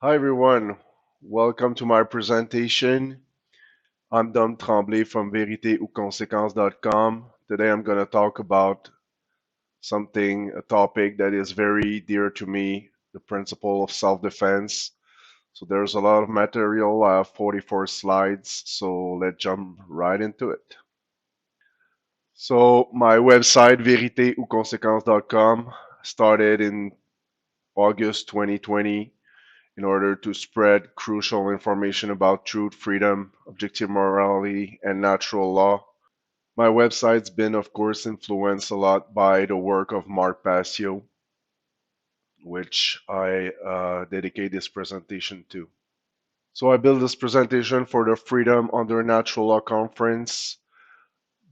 Hi everyone, welcome to my presentation. I'm Tremblay from Vérité ou conséquences.com. Today I'm going to talk about a topic that is very dear to me, the principle of self-defense. So there's a lot of material. I have 44 slides, so let's jump right into it. So my website, vérité ou conséquences.com, started in August 2020 in order to spread crucial information about truth, freedom, objective morality, and natural law. My website's been, of course, influenced a lot by the work of Mark Passio, which I dedicate this presentation to. So I built this presentation for the Freedom Under Natural Law conference,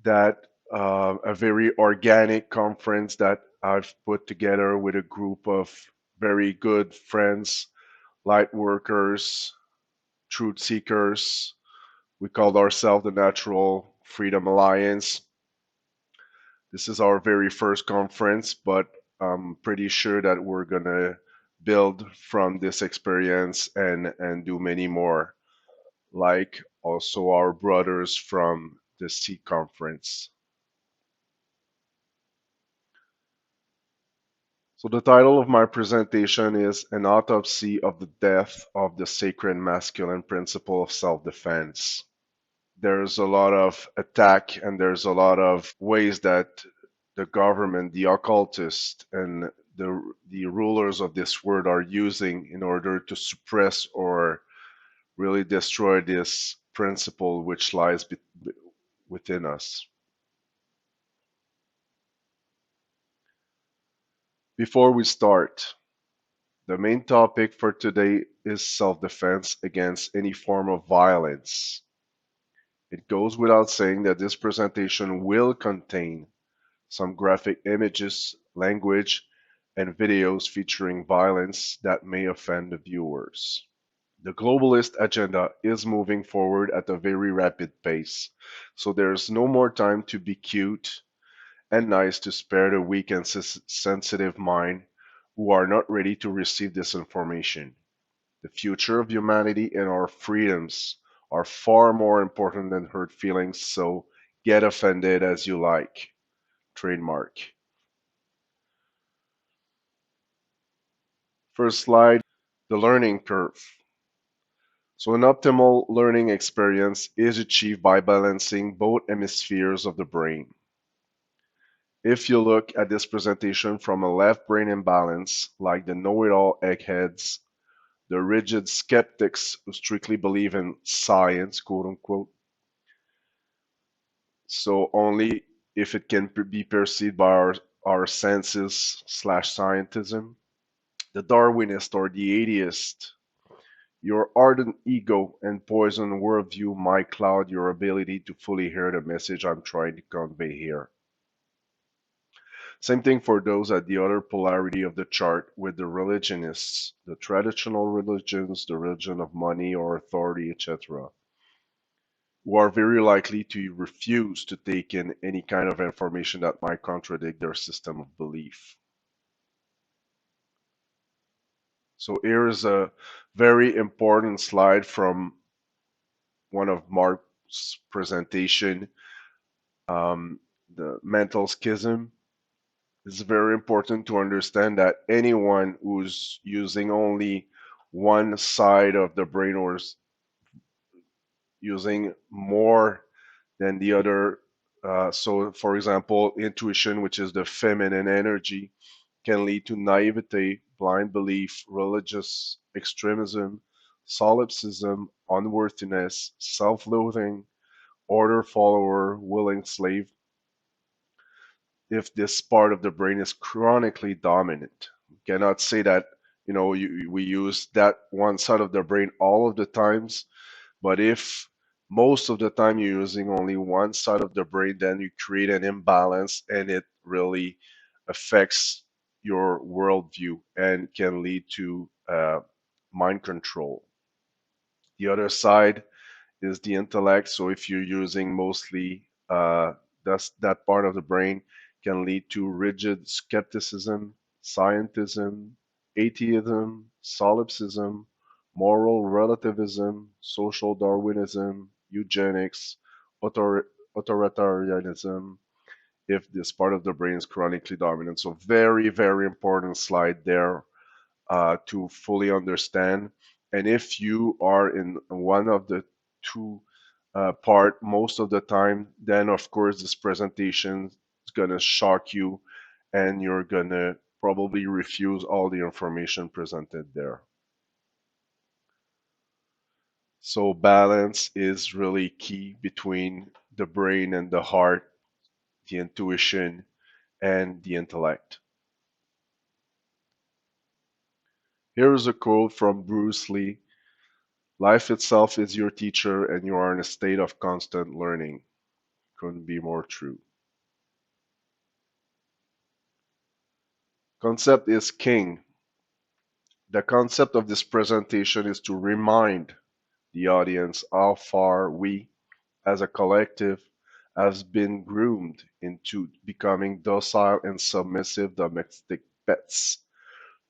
that a very organic conference that I've put together with a group of very good friends, light workers, truth seekers. We called ourselves the Natural Freedom Alliance. This is our very first conference, but I'm pretty sure that we're gonna build from this experience and do many more, like also our brothers from the C conference. So the title of my presentation is An Autopsy of the Death of the Sacred Masculine Principle of Self-Defense. There's a lot of attack and there's a lot of ways that the government, the occultists, and the rulers of this world are using in order to suppress or really destroy this principle which lies within us. Before we start, the main topic for today is self-defense against any form of violence. It goes without saying that this presentation will contain some graphic images, language, and videos featuring violence that may offend the viewers. The globalist agenda is moving forward at a very rapid pace, so there's no more time to be cute and nice to spare the weak and sensitive mind who are not ready to receive this information. The future of humanity and our freedoms are far more important than hurt feelings, so get offended as you like. Trademark. First slide, the learning curve. So an optimal learning experience is achieved by balancing both hemispheres of the brain. If you look at this presentation from a left brain imbalance, like the know-it-all eggheads, the rigid skeptics who strictly believe in science, quote unquote, so only if it can be perceived by our senses slash scientism, the Darwinist or the atheist. Your ardent ego and poisoned worldview might cloud your ability to fully hear the message I'm trying to convey here. Same thing for those at the other polarity of the chart with the religionists, the traditional religions, the religion of money or authority, etc., who are very likely to refuse to take in any kind of information that might contradict their system of belief. So here is a very important slide from one of Mark's presentation, the mental schism. It's very important to understand that anyone who's using only one side of the brain or using more than the other, so for example, intuition, which is the feminine energy, can lead to naivete, blind belief, religious extremism, solipsism, unworthiness, self-loathing, order follower, willing slave, if this part of the brain is chronically dominant. You cannot say that, we use that one side of the brain all of the times, but if most of the time you're using only one side of the brain, then you create an imbalance and it really affects your worldview and can lead to mind control. The other side is the intellect. So if you're using mostly that part of the brain, can lead to rigid skepticism, scientism, atheism, solipsism, moral relativism, social Darwinism, eugenics, author- authoritarianism, if this part of the brain is chronically dominant. So very, very important slide there to fully understand. And if you are in one of the two part most of the time, then of course this presentation is gonna shock you and you're gonna probably refuse all the information presented there. So balance is really key between the brain and the heart, the intuition and the intellect. Here is a quote from Bruce Lee. Life itself is your teacher and you are in a state of constant learning. Couldn't be more true. Concept is king. The concept of this presentation is to remind the audience how far we, as a collective, has been groomed into becoming docile and submissive domestic pets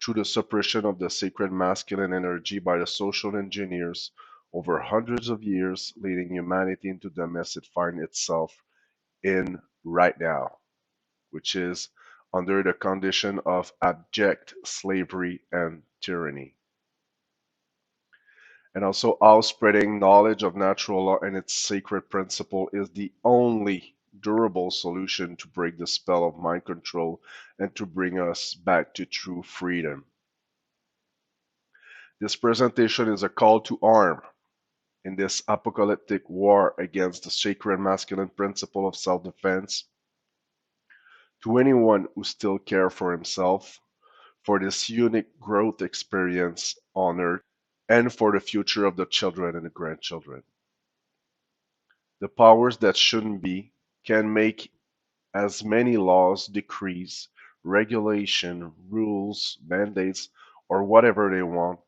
through the suppression of the sacred masculine energy by the social engineers over hundreds of years, leading humanity into the mess it finds itself in right now, which is under the condition of abject slavery and tyranny. And also how spreading knowledge of natural law and its sacred principle is the only durable solution to break the spell of mind control and to bring us back to true freedom. This presentation is a call to arm in this apocalyptic war against the sacred masculine principle of self-defense to anyone who still cares for himself, for this unique growth experience on Earth, and for the future of the children and the grandchildren. The powers that shouldn't be can make as many laws, decrees, regulation, rules, mandates, or whatever they want.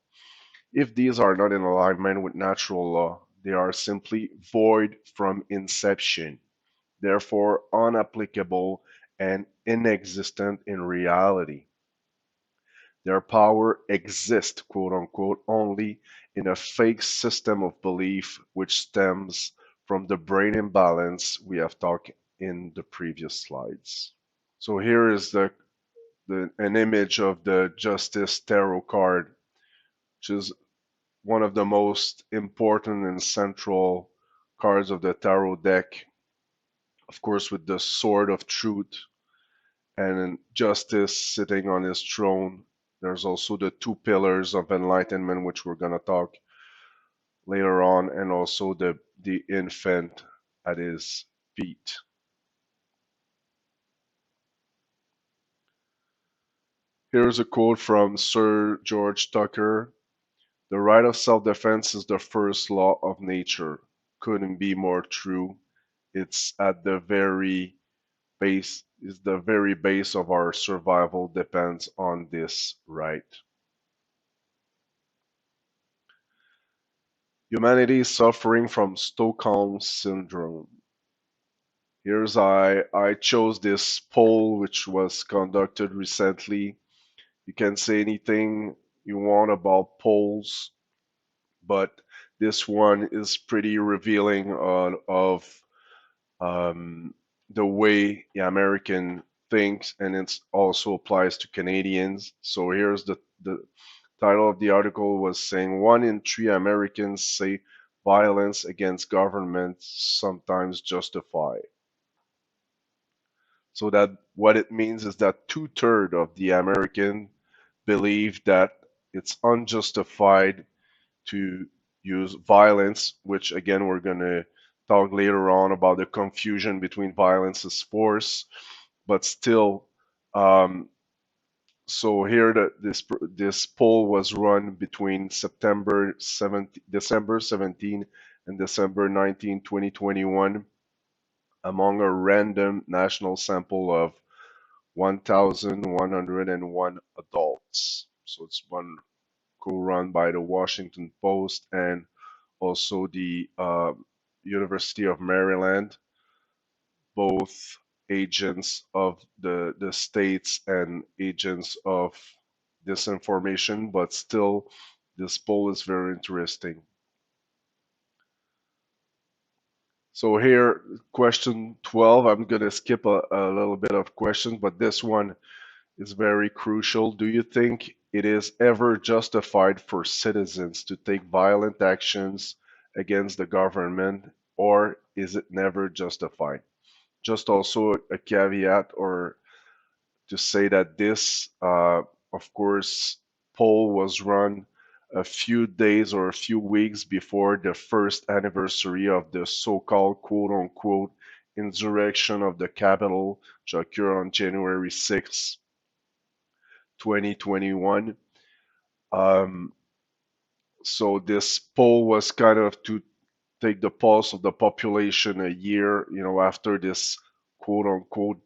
If these are not in alignment with natural law, they are simply void from inception, therefore unapplicable and inexistent in reality. Their power exists, quote unquote, only in a fake system of belief which stems from the brain imbalance we have talked in the previous slides. So here is an image of the Justice Tarot card, which is one of the most important and central cards of the Tarot deck, of course, with the Sword of Truth and Justice sitting on his throne. There's also the two pillars of enlightenment, which we're going to talk later on, and also the infant at his feet. Here's a quote from Sir George Tucker. The right of self-defense is the first law of nature. Couldn't be more true. It's at the very base, is the very base of our survival depends on this right. Humanity is suffering from Stockholm syndrome. I chose this poll which was conducted recently. You can say anything you want about polls, but this one is pretty revealing of the way the American thinks, and it also applies to Canadians. So here's the title of the article was saying 1 in 3 Americans say violence against governments sometimes justified. So that what it means is that 2/3 of the American believe that it's unjustified to use violence, which again we're gonna talk later on about the confusion between violence as force, but still, so here this poll was run between December 17 and December 19, 2021, among a random national sample of 1,101 adults. So it's one co-run by the Washington Post and also the University of Maryland, both agents of the states and agents of disinformation, but still this poll is very interesting. So here, question 12, I'm going to skip a little bit of questions, but this one is very crucial. Do you think it is ever justified for citizens to take violent actions against the government, or is it never justified? Just also a caveat, or to say that this, of course, poll was run a few days or a few weeks before the first anniversary of the so-called quote-unquote insurrection of the capital, which occurred on January 6th, 2021. Um, so this poll was kind of to take the pulse of the population a year, after this quote-unquote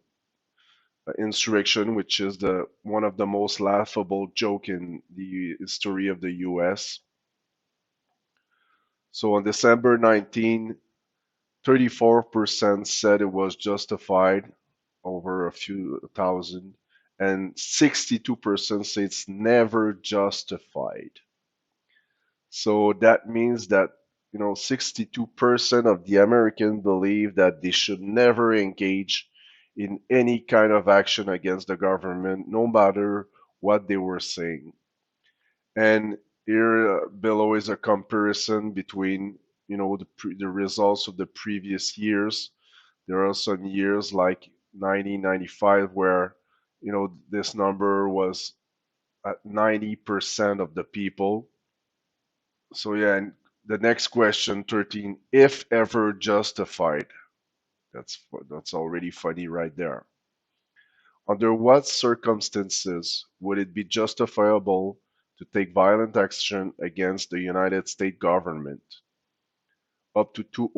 insurrection, which is the one of the most laughable joke in the history of the U.S. So on December 19, 34% said it was justified, over a few thousand, and 62% say it's never justified. So that means that 62% of the Americans believe that they should never engage in any kind of action against the government, no matter what they were saying. And here below is a comparison between the results of the previous years. There are some years like 1995 where this number was at 90% of the people. So yeah, and the next question, 13, if ever justified. That's already funny right there. Under what circumstances would it be justifiable to take violent action against the United States government? Up to two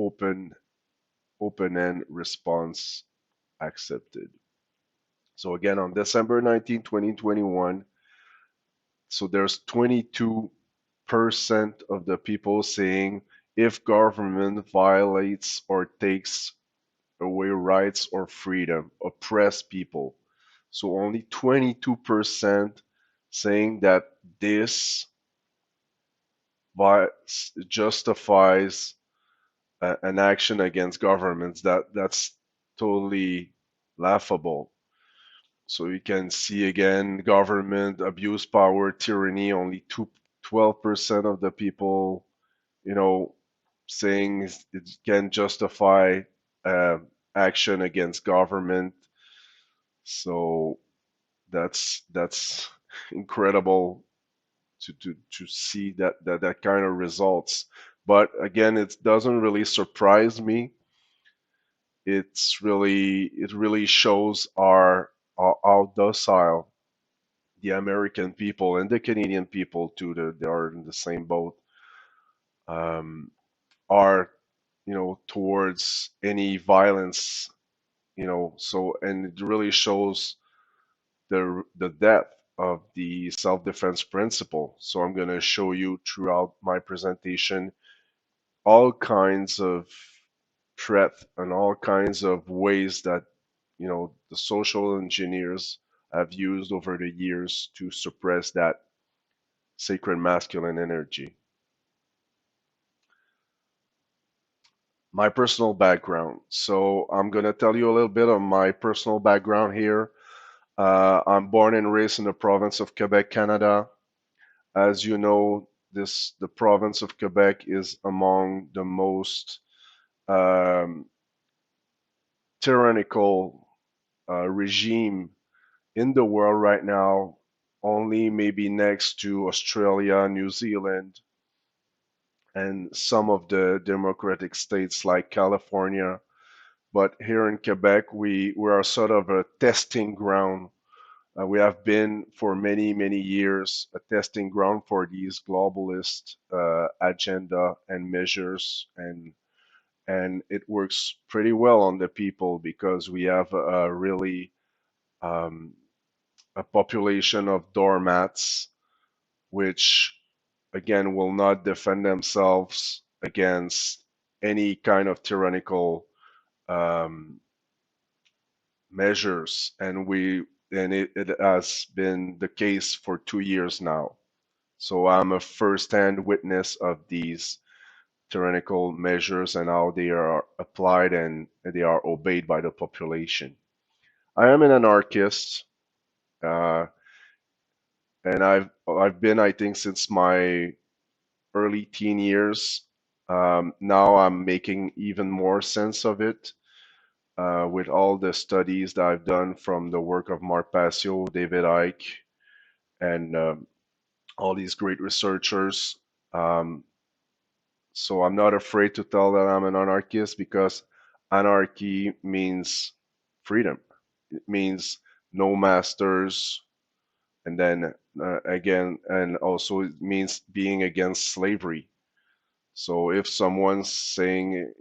open-end response accepted. So again, on December 19, 2021, so there's 22% of the people saying if government violates or takes away rights or freedom, oppress people. So only 22% saying that this justifies an action against governments. That's totally laughable. So you can see again government abuse power, tyranny. Only 12% of the people, you know, saying it can justify uh, action against government. So that's incredible to see that kind of results. But again, it doesn't really surprise me. It really shows how docile the American people and the Canadian people too, they are in the same boat, um, are towards any violence. So, and it really shows the depth of the self-defense principle. So I'm going to show you throughout my presentation all kinds of threat and all kinds of ways that the social engineers have used over the years to suppress that sacred masculine energy. My personal background. So I'm going to tell you a little bit of my personal background here. I'm born and raised in the province of Quebec, Canada. As you know, the province of Quebec is among the most um, tyrannical regime in the world right now, only maybe next to Australia, New Zealand, and some of the democratic states like California. But here in Quebec, we are sort of a testing ground. We have been for many, many years a testing ground for these globalist agenda and measures, and it works pretty well on the people because we have a really um, a population of doormats, which again will not defend themselves against any kind of tyrannical um, measures, and it has been the case for 2 years now. So I'm a first-hand witness of these tyrannical measures and how they are applied and they are obeyed by the population. I am an anarchist, uh, and I've been, I think, since my early teen years. Now I'm making even more sense of it with all the studies that I've done from the work of Mark Passio, David Icke, and all these great researchers. Um, so I'm not afraid to tell that I'm an anarchist because anarchy means freedom. It means no masters, and then again, and also it means being against slavery. So if someone's saying,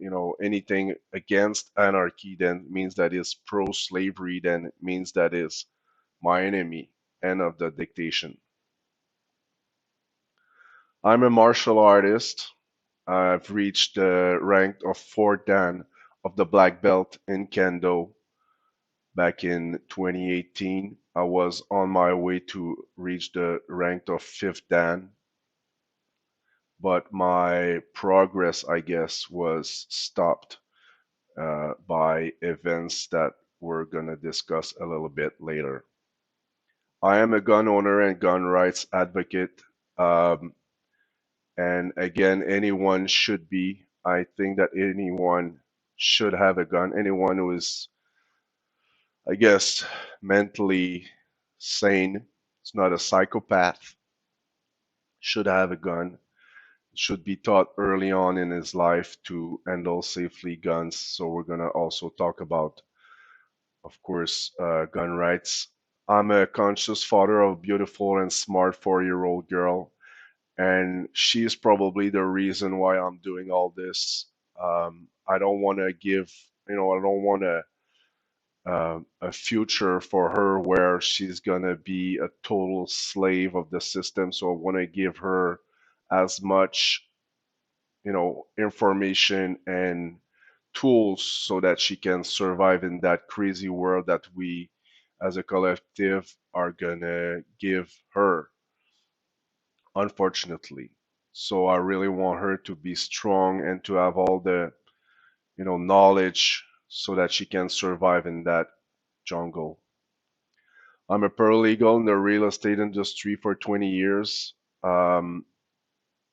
anything against anarchy, then means that is pro-slavery, then it means that is my enemy. End of the dictation. I'm a martial artist. I've reached the rank of fourth dan of the black belt in Kendo back in 2018. I was on my way to reach the rank of fifth dan, but my progress, I guess, was stopped by events that we're going to discuss a little bit later. I am a gun owner and gun rights advocate. Um, and again, anyone should be. I think that anyone should have a gun. Anyone who is, I guess, mentally sane, is not a psychopath, should have a gun. Should be taught early on in his life to handle safely guns. So we're going to also talk about, of course, gun rights. I'm a conscious father of a beautiful and smart 4-year-old girl, and she's probably the reason why I'm doing all this. I don't want to give, I don't want a future for her where she's gonna be a total slave of the system. So I want to give her as much, information and tools so that she can survive in that crazy world that we as a collective are gonna give her, unfortunately. So I really want her to be strong and to have all the, knowledge so that she can survive in that jungle. I'm a paralegal in the real estate industry for 20 years. Um,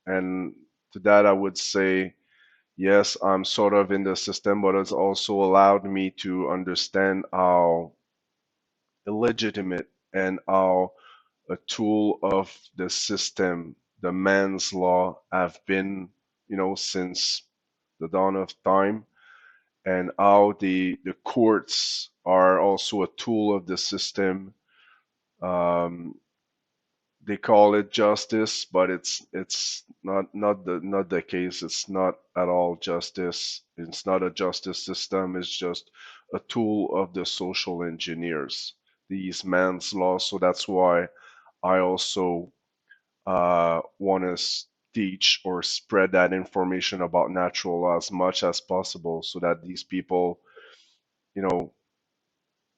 and to that, I would say, yes, I'm sort of in the system, but it's also allowed me to understand how illegitimate and how a tool of the system, the man's law, have been, since the dawn of time, and how the courts are also a tool of the system. Um, they call it justice, but it's not the case. It's not at all justice. It's not a justice system. It's just a tool of the social engineers, these man's laws. So that's why I also want to teach or spread that information about natural law as much as possible, so that these people, you know,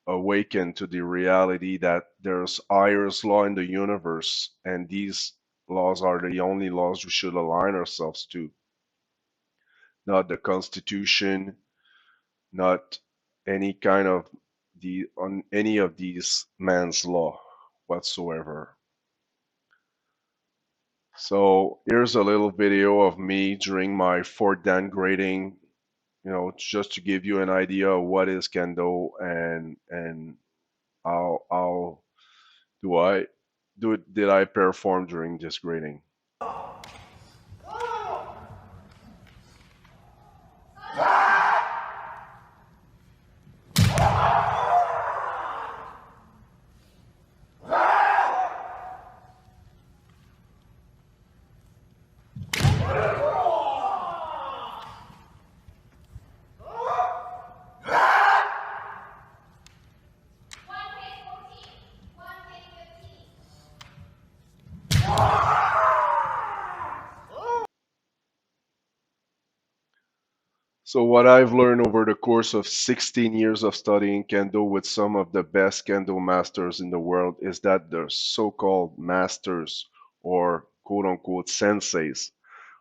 awaken to the reality that there's higher law in the universe, and these laws are the only laws we should align ourselves to, not the Constitution, not any kind of the on any of these man's law whatsoever. So here's a little video of me during my fourth dan grading, just to give you an idea of what is kendo and how do I did I perform during this grading. So what I've learned over the course of 16 years of studying kendo with some of the best kendo masters in the world is that the so-called masters, or quote unquote senseis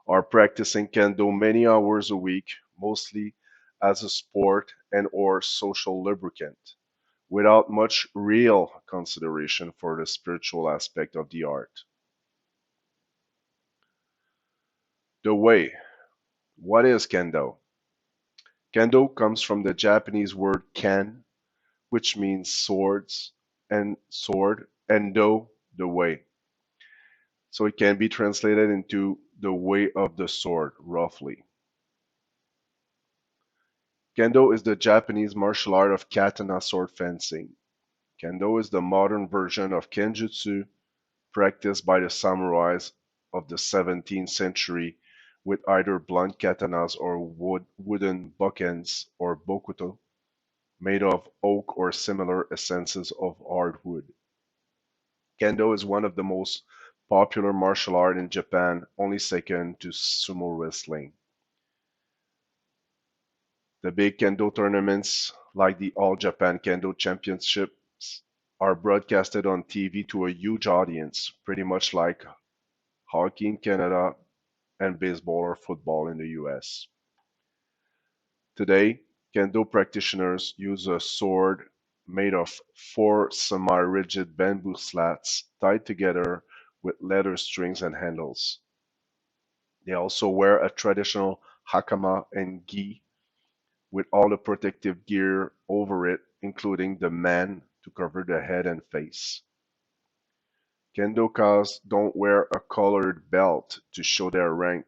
are practicing kendo many hours a week, mostly as a sport and or social lubricant, without much real consideration for the spiritual aspect of the art. The way. What is kendo? Kendo comes from the Japanese word kan, which means swords and sword, and do, the way. So it can be translated into the way of the sword, roughly. Kendo is the Japanese martial art of katana sword fencing. Kendo is the modern version of kenjutsu practiced by the samurais of the 17th century with either blunt katanas or wooden bokkens or bokuto made of oak or similar essences of hardwood. Kendo is one of the most popular martial art in Japan, only second to sumo wrestling. The big kendo tournaments, like the All Japan Kendo Championships, are broadcasted on TV to a huge audience, pretty much like hockey in Canada and baseball or football in the US. Today, kendo practitioners use a sword made of four semi-rigid bamboo slats tied together with leather strings and handles. They also wear a traditional hakama and gi with all the protective gear over it, including the man to cover the head and face. Kendokas don't wear a colored belt to show their rank,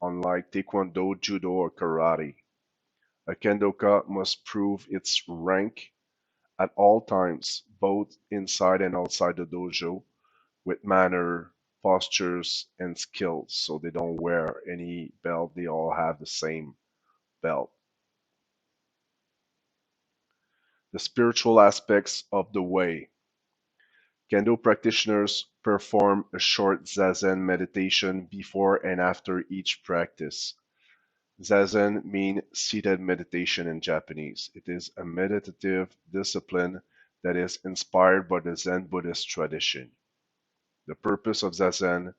unlike Taekwondo, Judo, or Karate. A Kendoka must prove its rank at all times, both inside and outside the dojo, with manner, postures, and skills. So they don't wear any belt, they all have the same belt. The spiritual aspects of the way. Kendo practitioners perform a short zazen meditation before and after each practice. Zazen means seated meditation in Japanese. It is a meditative discipline that is inspired by the Zen Buddhist tradition. The purpose of Zazen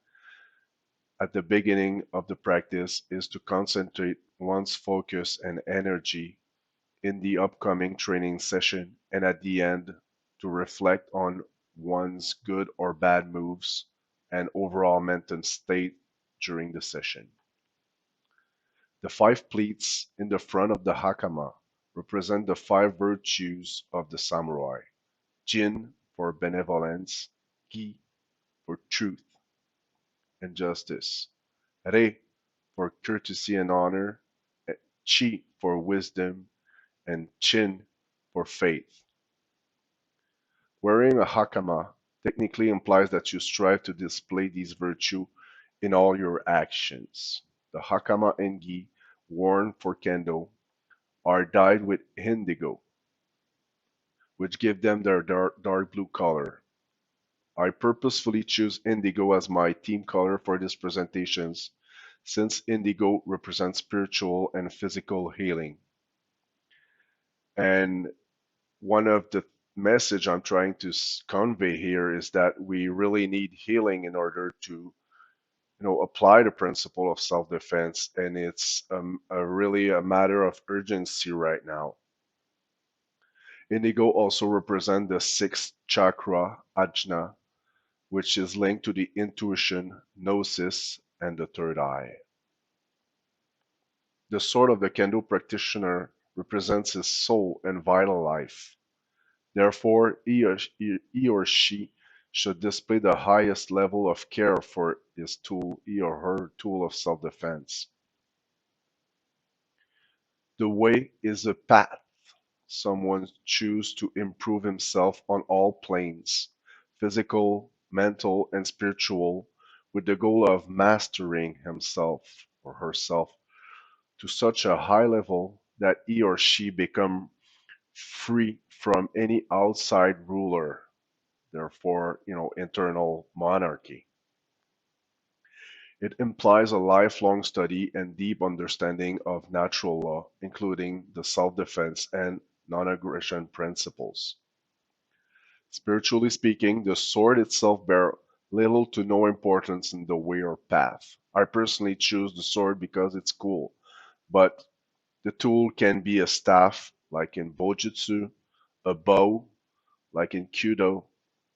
at the beginning of the practice is to concentrate one's focus and energy in the upcoming training session, and at the end, to reflect on one's good or bad moves and overall mental state during the session. The five pleats in the front of the hakama represent the five virtues of the samurai: Jin for benevolence, Gi for truth and justice, Rei for courtesy and honor, Chi for wisdom, and Chin for faith. Wearing a hakama technically implies that you strive to display these virtues in all your actions. The hakama and gi worn for kendo are dyed with indigo, which give them their dark blue color. I purposefully choose indigo as my theme color for these presentations, since indigo represents spiritual and physical healing. And one of the message I'm trying to convey here is that we really need healing in order to apply the principle of self-defense, and it's really a matter of urgency right now. Indigo also represents the sixth chakra, ajna, which is linked to the intuition, gnosis, and the third eye. The sword of the kendo practitioner represents his soul and vital life. Therefore, he or she should display the highest level of care for his tool, he or her tool of self-defense. The way is a path someone chooses to improve himself on all planes, physical, mental, and spiritual, with the goal of mastering himself or herself to such a high level that he or she become free from any outside ruler, therefore, internal monarchy. It implies a lifelong study and deep understanding of natural law, including the self-defense and non-aggression principles. Spiritually speaking, the sword itself bears little to no importance in the way or path. I personally choose the sword because it's cool, but the tool can be a staff, like in Bojutsu, a bow, like in Kyudo,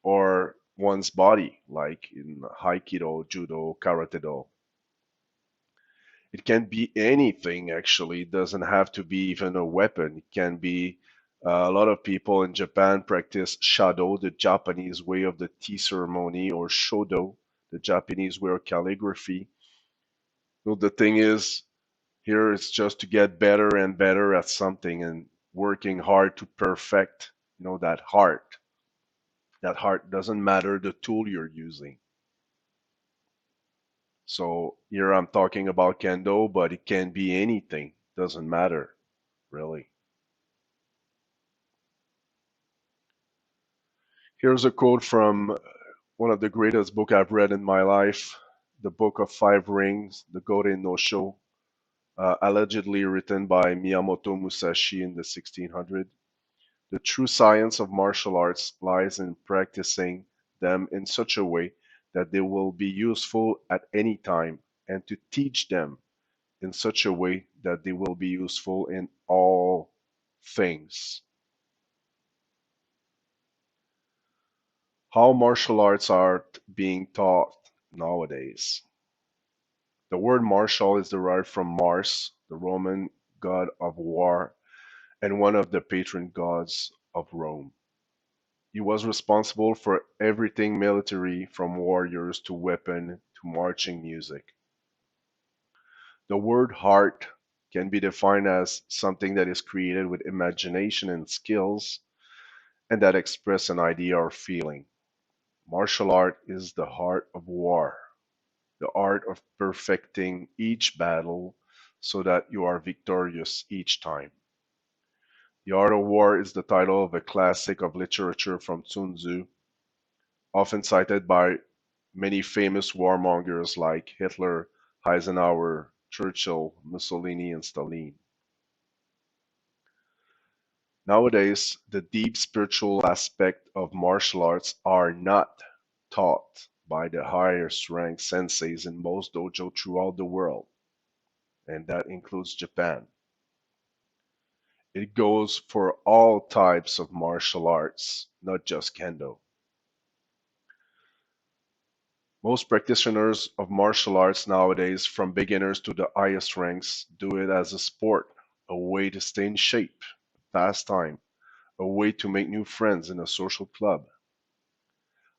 or one's body, like in Haikido, Judo, Karate Do. It can be anything, actually. It doesn't have to be even a weapon. It can be a lot of people in Japan practice Shado, the Japanese way of the tea ceremony, or Shodo, the Japanese way of calligraphy. So the thing is, here it's just to get better and better at something and working hard to perfect, that heart. That heart doesn't matter the tool you're using. So here I'm talking about kendo, but it can be anything. Doesn't matter, really. Here's a quote from one of the greatest books I've read in my life, the Book of Five Rings, the Goten no Sho, allegedly written by Miyamoto Musashi in the 1600s. The true science of martial arts lies in practicing them in such a way that they will be useful at any time, and to teach them in such a way that they will be useful in all things. How martial arts are being taught nowadays. The word martial is derived from Mars, the Roman god of war and one of the patron gods of Rome. He was responsible for everything military, from warriors to weapon to marching music. The word heart can be defined as something that is created with imagination and skills and that express an idea or feeling. Martial art is the heart of war, the art of perfecting each battle so that you are victorious each time. The Art of War is the title of a classic of literature from Sun Tzu, often cited by many famous warmongers like Hitler, Eisenhower, Churchill, Mussolini, and Stalin. Nowadays, the deep spiritual aspect of martial arts are not taught by the highest ranked senseis in most dojo throughout the world, and that includes Japan. It goes for all types of martial arts, not just kendo. Most practitioners of martial arts nowadays, from beginners to the highest ranks, do it as a sport, a way to stay in shape, a pastime, a way to make new friends in a social club.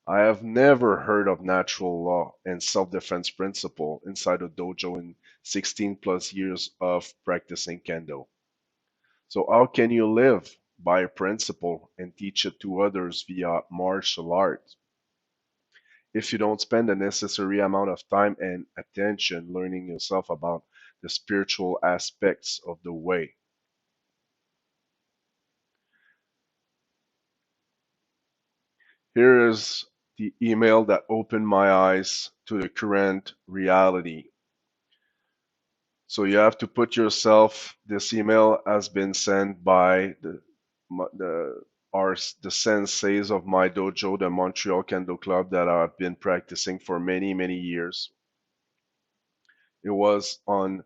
I have never heard of natural law and self-defense principle inside a dojo in 16 plus years of practicing kendo. So how can you live by a principle and teach it to others via martial art if you don't spend the necessary amount of time and attention learning yourself about the spiritual aspects of the way? Here is the email that opened my eyes to the current reality. So you have to put yourself, this email has been sent by the our the senseis of my dojo, the Montreal Kendo Club, that I've been practicing for many, many years. It was on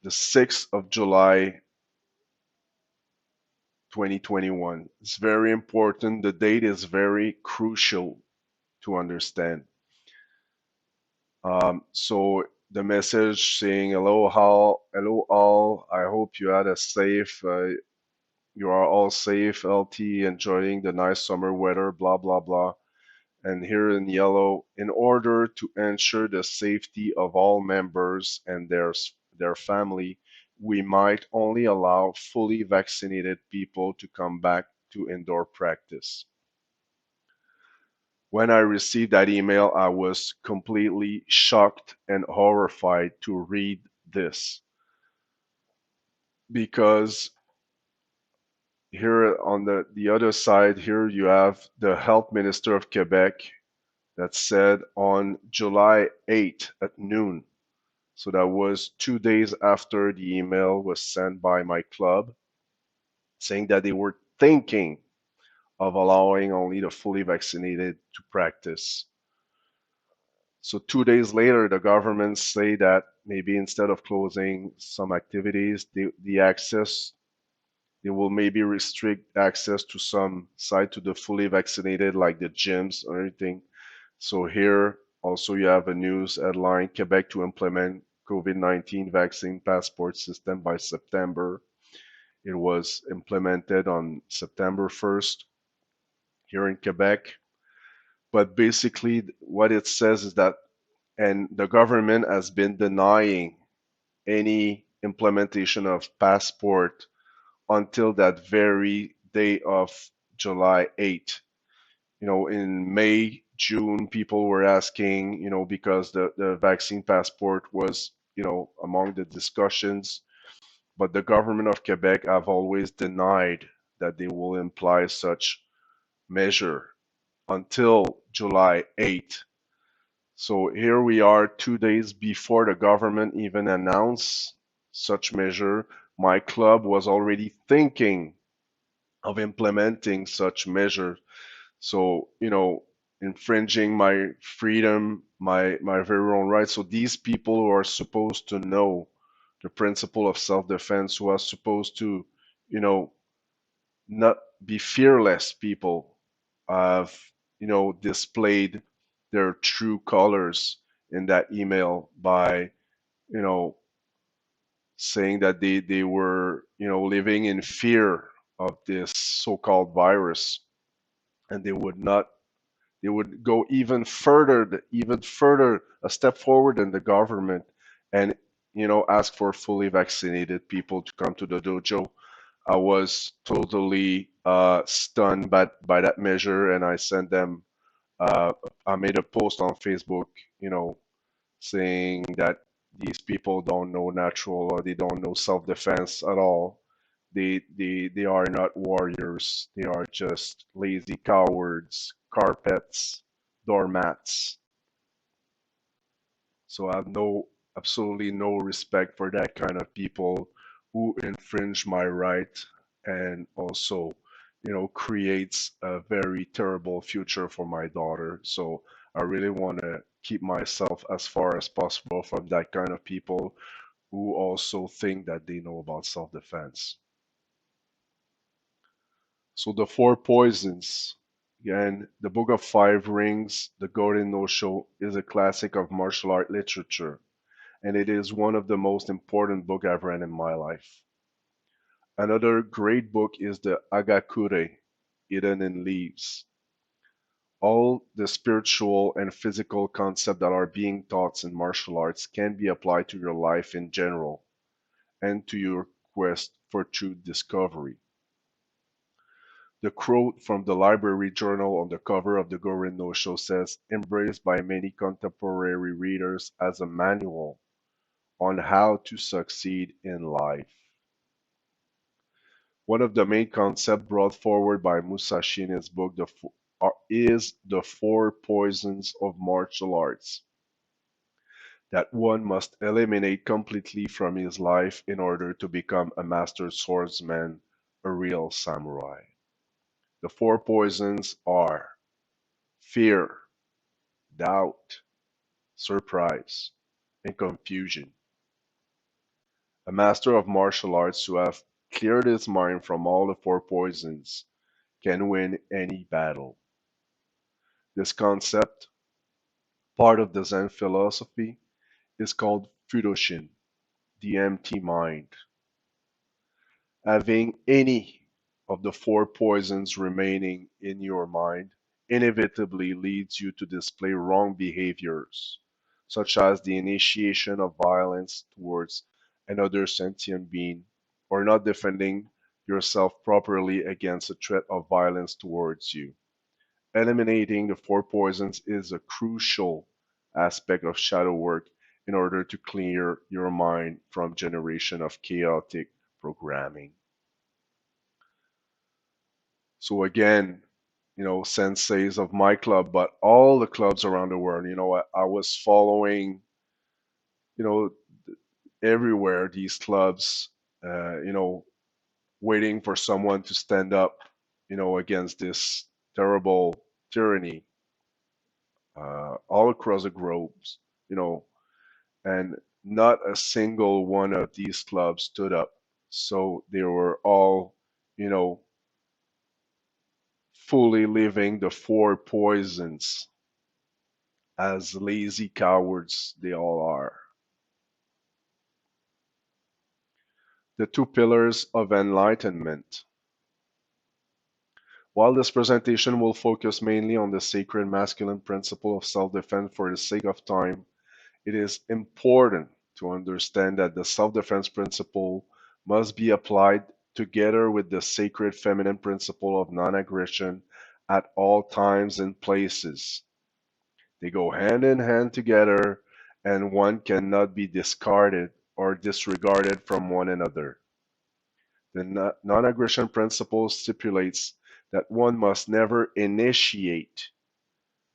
the 6th of July, 2021. It's very important. The date is very crucial to understand. So the message saying hello all. I hope you had a safe, you are all safe, healthy, enjoying the nice summer weather, blah blah blah. And here in yellow, in order to ensure the safety of all members and their family, we might only allow fully vaccinated people to come back to indoor practice. When I received that email, I was completely shocked and horrified to read this because here on the other side, here you have the health minister of Quebec that said on July 8th at noon. So that was 2 days after the email was sent by my club saying that they were thinking of allowing only the fully vaccinated to practice. So 2 days later, the government say that maybe instead of closing some activities, the access they will maybe restrict access to some side to the fully vaccinated, like the gyms or anything. So here also you have a news headline: Quebec to implement COVID-19 vaccine passport system by September. It was implemented on September 1st here in Quebec. But basically, what it says is that, and the government has been denying any implementation of passport until that very day of July 8th. In May, June, people were asking, because the vaccine passport was, among the discussions, but the government of Quebec have always denied that they will imply such measure until July 8th. So here we are 2 days before the government even announced such measure. My club was already thinking of implementing such measure. So, infringing my freedom, my very own rights. So these people who are supposed to know the principle of self-defense, who are supposed to, you know, not be fearless people, have, displayed their true colors in that email by, you know, saying that they were, living in fear of this so-called virus, and they would go even further, a step forward than the government, and ask for fully vaccinated people to come to the dojo. I was totally stunned by that measure, and I sent them. I made a post on Facebook, saying that these people don't know natural, or they don't know self-defense at all. They are not warriors. They are just lazy cowards, carpets, doormats. So I have absolutely no respect for that kind of people who infringe my right, and also, creates a very terrible future for my daughter. So I really want to keep myself as far as possible from that kind of people who also think that they know about self-defense. So the four poisons. Again, the Book of Five Rings, The Golden No Show, is a classic of martial art literature, and it is one of the most important books I've read in my life. Another great book is the Agakure, Hidden in Leaves. All the spiritual and physical concepts that are being taught in martial arts can be applied to your life in general and to your quest for truth discovery. The quote from the library journal on the cover of the Gorin no Show says, embraced by many contemporary readers as a manual on how to succeed in life. One of the main concepts brought forward by Musashi in his book is the four poisons of martial arts that one must eliminate completely from his life in order to become a master swordsman, a real samurai. The four poisons are fear, doubt, surprise, and confusion. A master of martial arts who have cleared his mind from all the four poisons can win any battle. This concept, part of the Zen philosophy, is called Fudoshin, the empty mind. Having any of the four poisons remaining in your mind inevitably leads you to display wrong behaviors, such as the initiation of violence towards another sentient being, or not defending yourself properly against a threat of violence towards you. Eliminating the four poisons is a crucial aspect of shadow work in order to clear your mind from generation of chaotic programming. So again, senseis of my club, but all the clubs around the world, I was following, you know, everywhere these clubs, waiting for someone to stand up, against this terrible tyranny. all across the globes, you know, and not a single one of these clubs stood up. So they were all, you know, fully living the four poisons as lazy cowards they all are. The two pillars of enlightenment. While this presentation will focus mainly on the sacred masculine principle of self-defense for the sake of time, it is important to understand that the self-defense principle must be applied together with the sacred feminine principle of non-aggression at all times and places. They go hand in hand together, and one cannot be discarded or disregarded from one another. The non-aggression principle stipulates that one must never initiate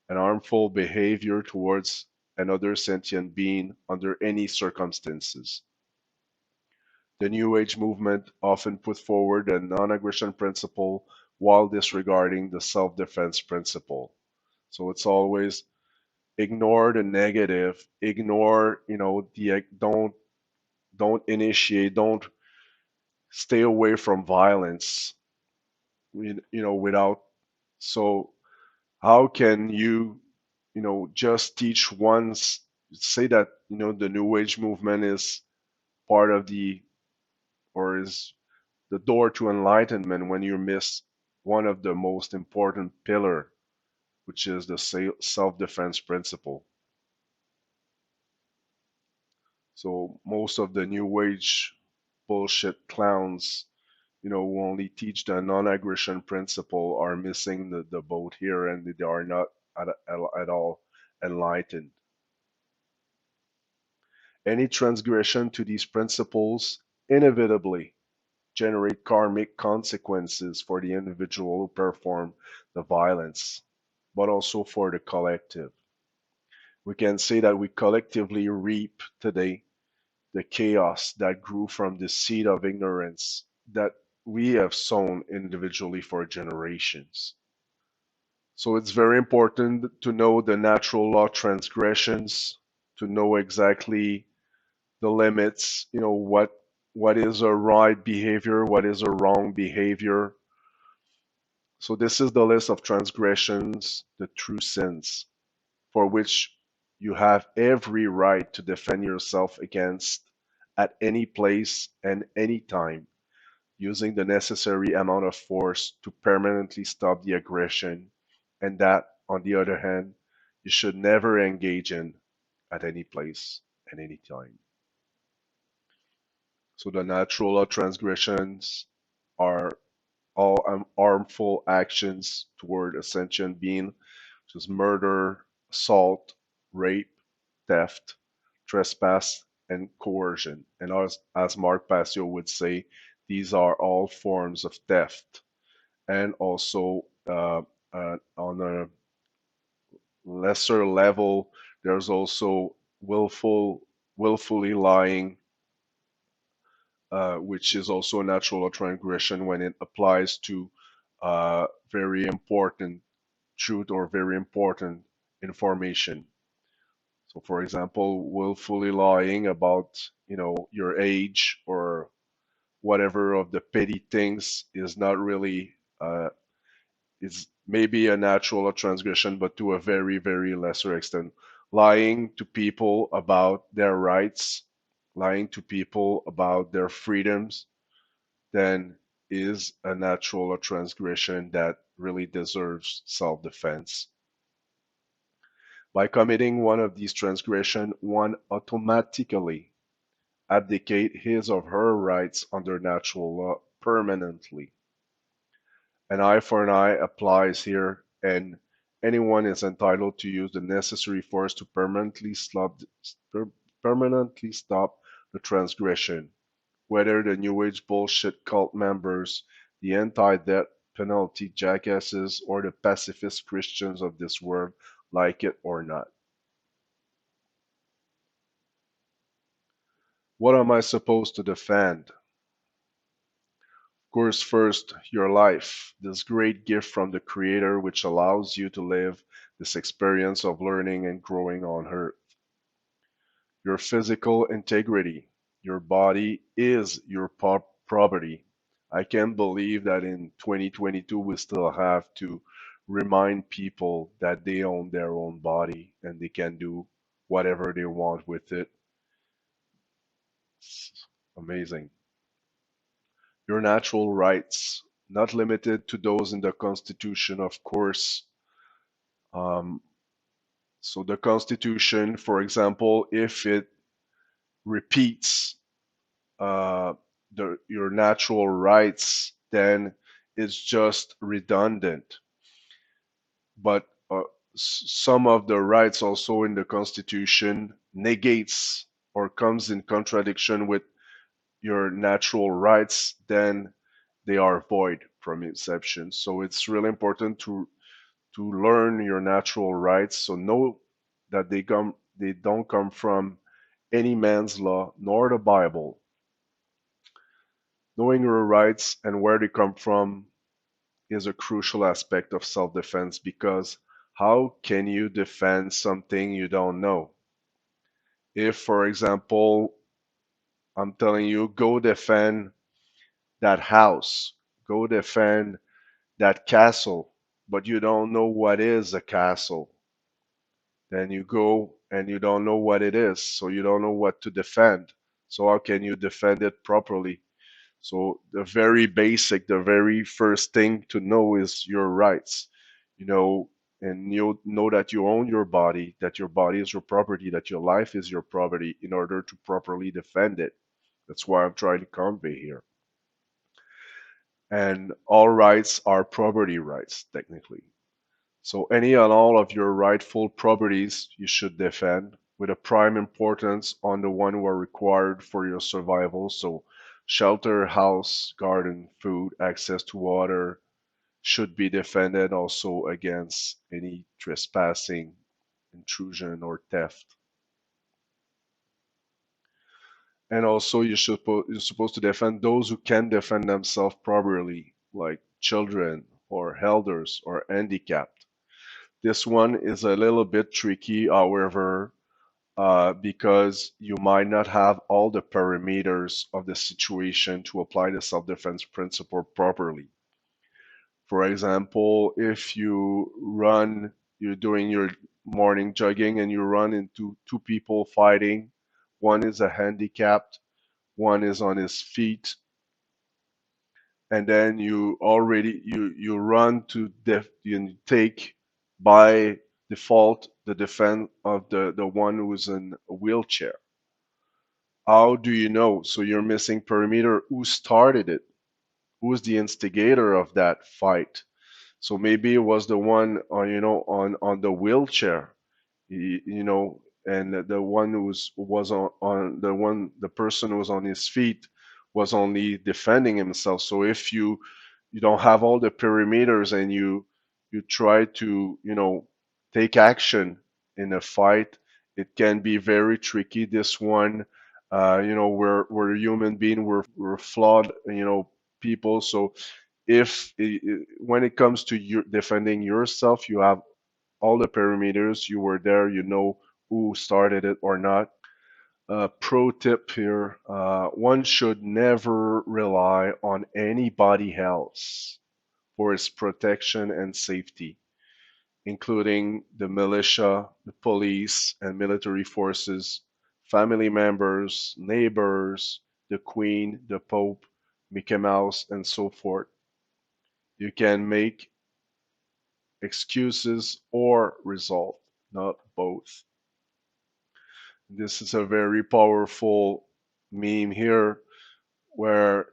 an harmful behavior towards another sentient being under any circumstances. The New Age movement often put forward the non-aggression principle while disregarding the self-defense principle. So it's always ignore the negative, ignore, the don't initiate, don't stay away from violence, without. So how can you, just teach one's, say that, the New Age movement is part of the, or is the door to enlightenment when you miss one of the most important pillar, which is the self-defense principle. So most of the New Age bullshit clowns, who only teach the non-aggression principle are missing the boat here, and they are not at all enlightened. Any transgression to these principles inevitably generate karmic consequences for the individual who perform the violence, but also for the collective. We can say that we collectively reap today the chaos that grew from the seed of ignorance that we have sown individually for generations. So it's very important to know the natural law transgressions, to know exactly the limits, what is a right behavior, what is a wrong behavior. So this is the list of transgressions, the true sins, for which you have every right to defend yourself against at any place and any time, using the necessary amount of force to permanently stop the aggression, and that, on the other hand, you should never engage in at any place and any time. So the natural law transgressions are all harmful actions toward a sentient being, which is murder, assault, rape, theft, trespass, and coercion. And as Mark Passio would say, these are all forms of theft. And also, on a lesser level, there's also willfully lying, which is also a natural transgression when it applies to very important truth or very important information. So, for example, willfully lying about, your age or whatever of the petty things is not really, is maybe a natural transgression, but to a very, very lesser extent. Lying to people about their rights, lying to people about their freedoms, then is a natural transgression that really deserves self-defense. By committing one of these transgressions, one automatically abdicate his or her rights under natural law permanently. An eye for an eye applies here, and anyone is entitled to use the necessary force to permanently stop the transgression, whether the New Age bullshit cult members, the anti-death penalty jackasses, or the pacifist Christians of this world like it or not. What am I supposed to defend? Of course, first, your life, this great gift from the Creator which allows you to live this experience of learning and growing on Earth. Your physical integrity, your body is your property. I can't believe that in 2022 we still have to remind people that they own their own body and they can do whatever they want with it. It's amazing. Your natural rights, not limited to those in the Constitution, of course. Um, so the Constitution, for example, if it repeats uh, your natural rights, then it's just redundant. But some of the rights also in the Constitution negates or comes in contradiction with your natural rights, then they are void from inception. So it's really important to learn your natural rights. So know that they don't come from any man's law nor the Bible. Knowing your rights and where they come from is a crucial aspect of self-defense because how can you defend something you don't know? If, for example, I'm telling you, go defend that house, go defend that castle, but you don't know what is a castle, then you go and you don't know what it is, so you don't know what to defend. So how can you defend it properly? So the very basic, the very first thing to know is your rights, you know, and you know that you own your body, that your body is your property, that your life is your property in order to properly defend it. That's why I'm trying to convey here. And all rights are property rights, technically. So any and all of your rightful properties you should defend with a prime importance on the one who are required for your survival. So shelter, house, garden, food, access to water should be defended also against any trespassing, intrusion, or theft. And also you're supposed to defend those who can defend themselves properly, like children or elders or handicapped. This one is a little bit tricky, however, because you might not have all the parameters of the situation to apply the self-defense principle properly. For example, if you're doing your morning jogging and you run into two people fighting, one is a handicapped, one is on his feet, and then you run to you take by default the defense of the one who's in a wheelchair. How do you know? So you're missing perimeter. Who started it? Who's the instigator of that fight? So maybe it was the one on on the wheelchair, you know, and the one who was on the person who was on his feet was only defending himself. So if you don't have all the perimeters and you try to take action in a fight, it can be very tricky. This one, we're human being, we're flawed, people. So if when it comes to you defending yourself, you have all the parameters, you were there, you know who started it or not. Pro tip here, one should never rely on anybody else for its protection and safety, including the militia, the police, and military forces, family members, neighbors, the Queen, the Pope, Mickey Mouse, and so forth. You can make excuses or result, not both. This is a very powerful meme here where,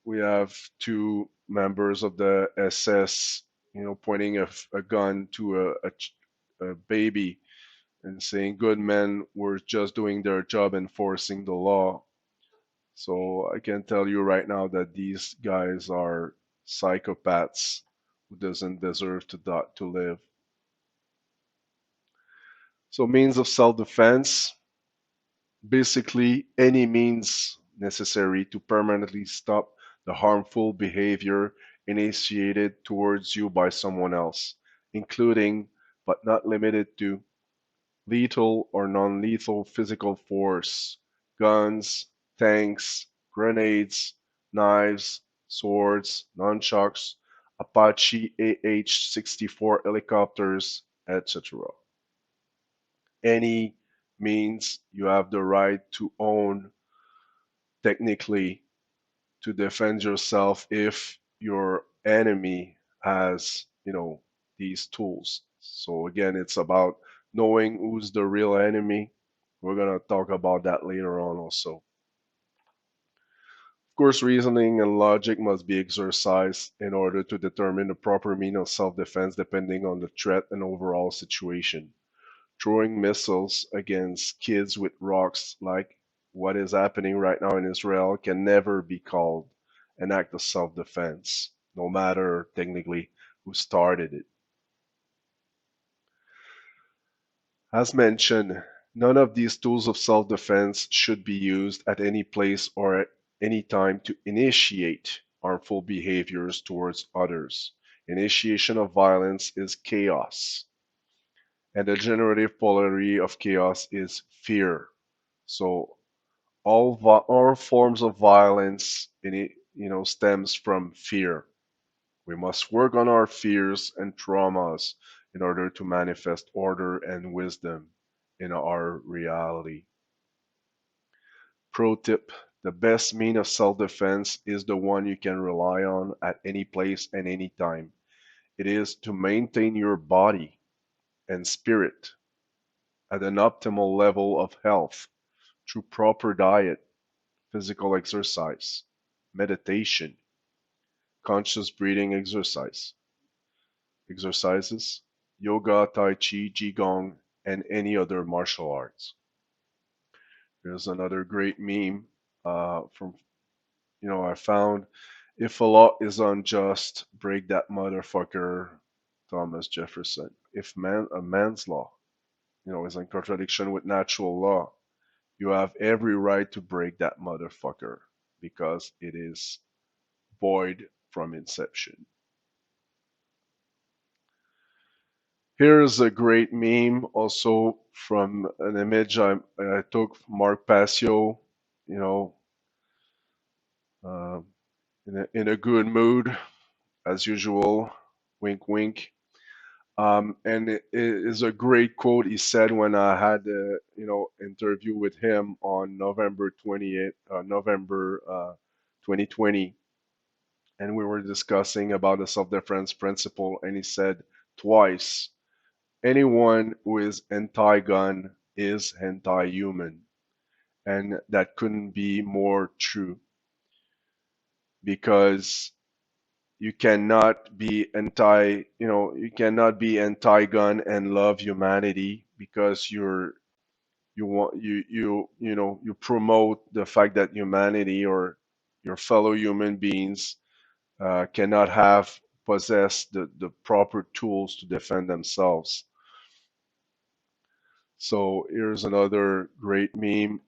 we have two members of the SS, pointing a gun to a baby and saying good men were just doing their job enforcing the law. So I can tell you right now that these guys are psychopaths who doesn't deserve to live. So means of self-defense, basically any means necessary to permanently stop the harmful behavior initiated towards you by someone else, including but not limited to lethal or non-lethal physical force, guns, tanks, grenades, knives, swords, nunchucks, Apache AH-64 helicopters, etc. Any means you have the right to own technically to defend yourself if your enemy has, these tools. So again, it's about knowing who's the real enemy. We're going to talk about that later on also. Of course, reasoning and logic must be exercised in order to determine the proper means of self-defense depending on the threat and overall situation. Throwing missiles against kids with rocks, like what is happening right now in Israel, can never be called an act of self defense, no matter technically who started it. As mentioned, none of these tools of self defense should be used at any place or at any time to initiate harmful behaviors towards others. Initiation of violence is chaos, and the generative polarity of chaos is fear. So all forms of violence in it, stems from fear. We must work on our fears and traumas in order to manifest order and wisdom in our reality. Pro tip: the best mean of self-defense is the one you can rely on at any place and any time. It is to maintain your body and spirit at an optimal level of health through proper diet, physical exercise, meditation, conscious breathing exercises, yoga, tai chi, qigong, and any other martial arts. There's another great meme from I found: if a law is unjust, break that motherfucker. Thomas Jefferson. If a man's law, is in contradiction with natural law, you have every right to break that motherfucker because it is void from inception. Here's a great meme also from an image I took from Mark Passio, you know, uh, in a good mood as usual, wink wink. And it is a great quote he said when I had a interview with him on November 28th, November 2020, and we were discussing about the self-defense principle, and he said twice, anyone who is anti-gun is anti-human. And that couldn't be more true because you cannot be anti-gun and love humanity because you want you promote the fact that humanity or your fellow human beings cannot have possess the proper tools to defend themselves. So here's another great meme.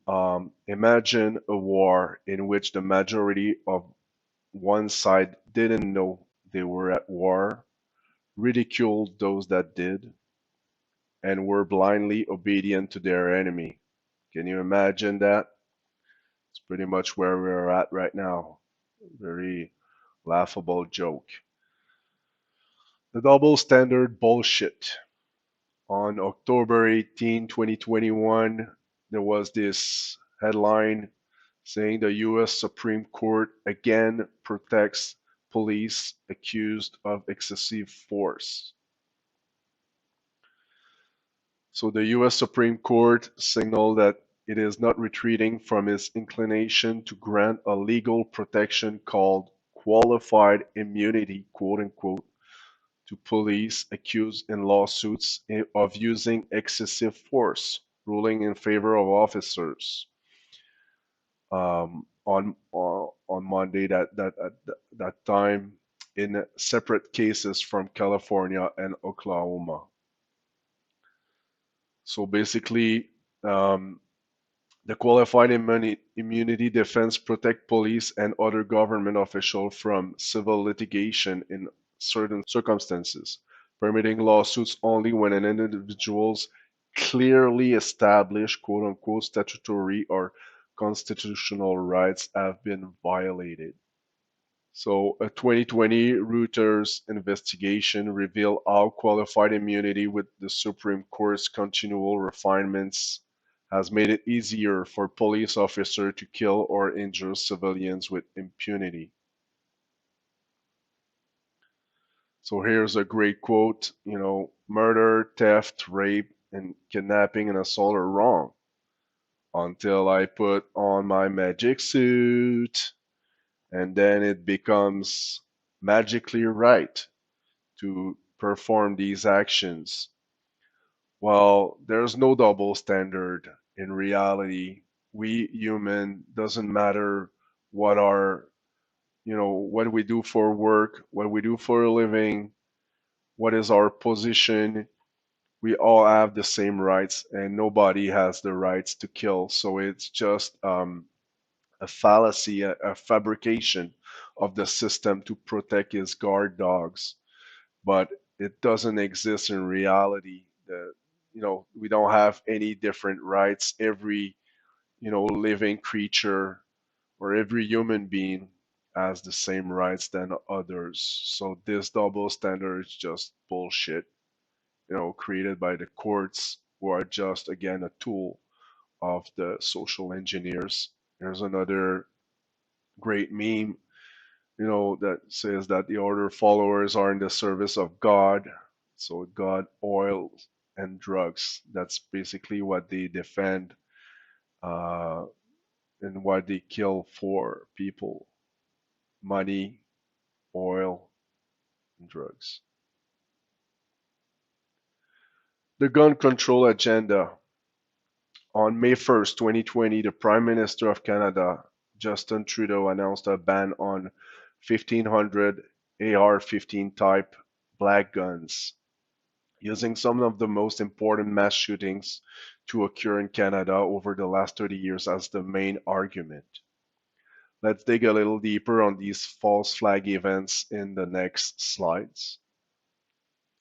Imagine a war in which the majority of one side didn't know they were at war, ridiculed those that did, and were blindly obedient to their enemy. Can you imagine that? It's pretty much where we're at right now. Very laughable joke. The double standard bullshit. On October 18, 2021, there was this headline saying the U.S. Supreme Court again protects police accused of excessive force. So the U.S. Supreme Court signaled that it is not retreating from its inclination to grant a legal protection called qualified immunity, quote unquote, to police accused in lawsuits of using excessive force, ruling in favor of officers on Monday that time in separate cases from California and Oklahoma. So basically, the qualified immunity defense protect police and other government officials from civil litigation in certain circumstances. permitting lawsuits only when an individual's clearly established quote unquote statutory or constitutional rights have been violated. So, a 2020 Reuters investigation revealed how qualified immunity with the Supreme Court's continual refinements has made it easier for police officers to kill or injure civilians with impunity. So here's a great quote, murder, theft, rape, and kidnapping and assault are wrong until I put on my magic suit, and then it becomes magically right to perform these actions. Well, there's no double standard in reality. We human doesn't matter what our, what we do for work, what we do for a living, what is our position. We all have the same rights, and nobody has the rights to kill. So it's just a fallacy, a fabrication of the system to protect his guard dogs. But it doesn't exist in reality. We don't have any different rights. Every, living creature or every human being has the same rights than others. So this double standard is just bullshit, created by the courts who are just, again, a tool of the social engineers. There's another great meme, that says that the order followers are in the service of God. So God, oil, and drugs. That's basically what they defend, uh, and what they kill for people: money, oil, and drugs. The gun control agenda. On May 1st, 2020, the Prime Minister of Canada, Justin Trudeau, announced a ban on 1,500 AR-15 type black guns, using some of the most important mass shootings to occur in Canada over the last 30 years as the main argument. Let's dig a little deeper on these false flag events in the next slides.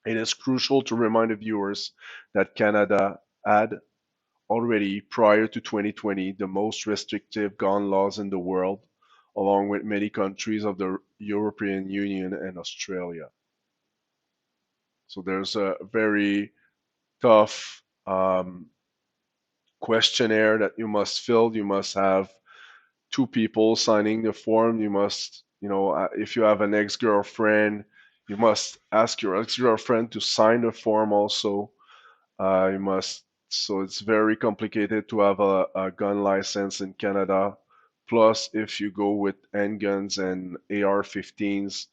It is crucial to remind the viewers that Canada had already, prior to 2020, the most restrictive gun laws in the world, along with many countries of the European Union and Australia. So there's a very tough questionnaire that you must fill. You must have two people signing the form. You must, if you have an ex-girlfriend, you must ask your ex-girlfriend to sign the form also. You must, so it's very complicated to have a gun license in Canada. Plus, if you go with handguns and AR-15s,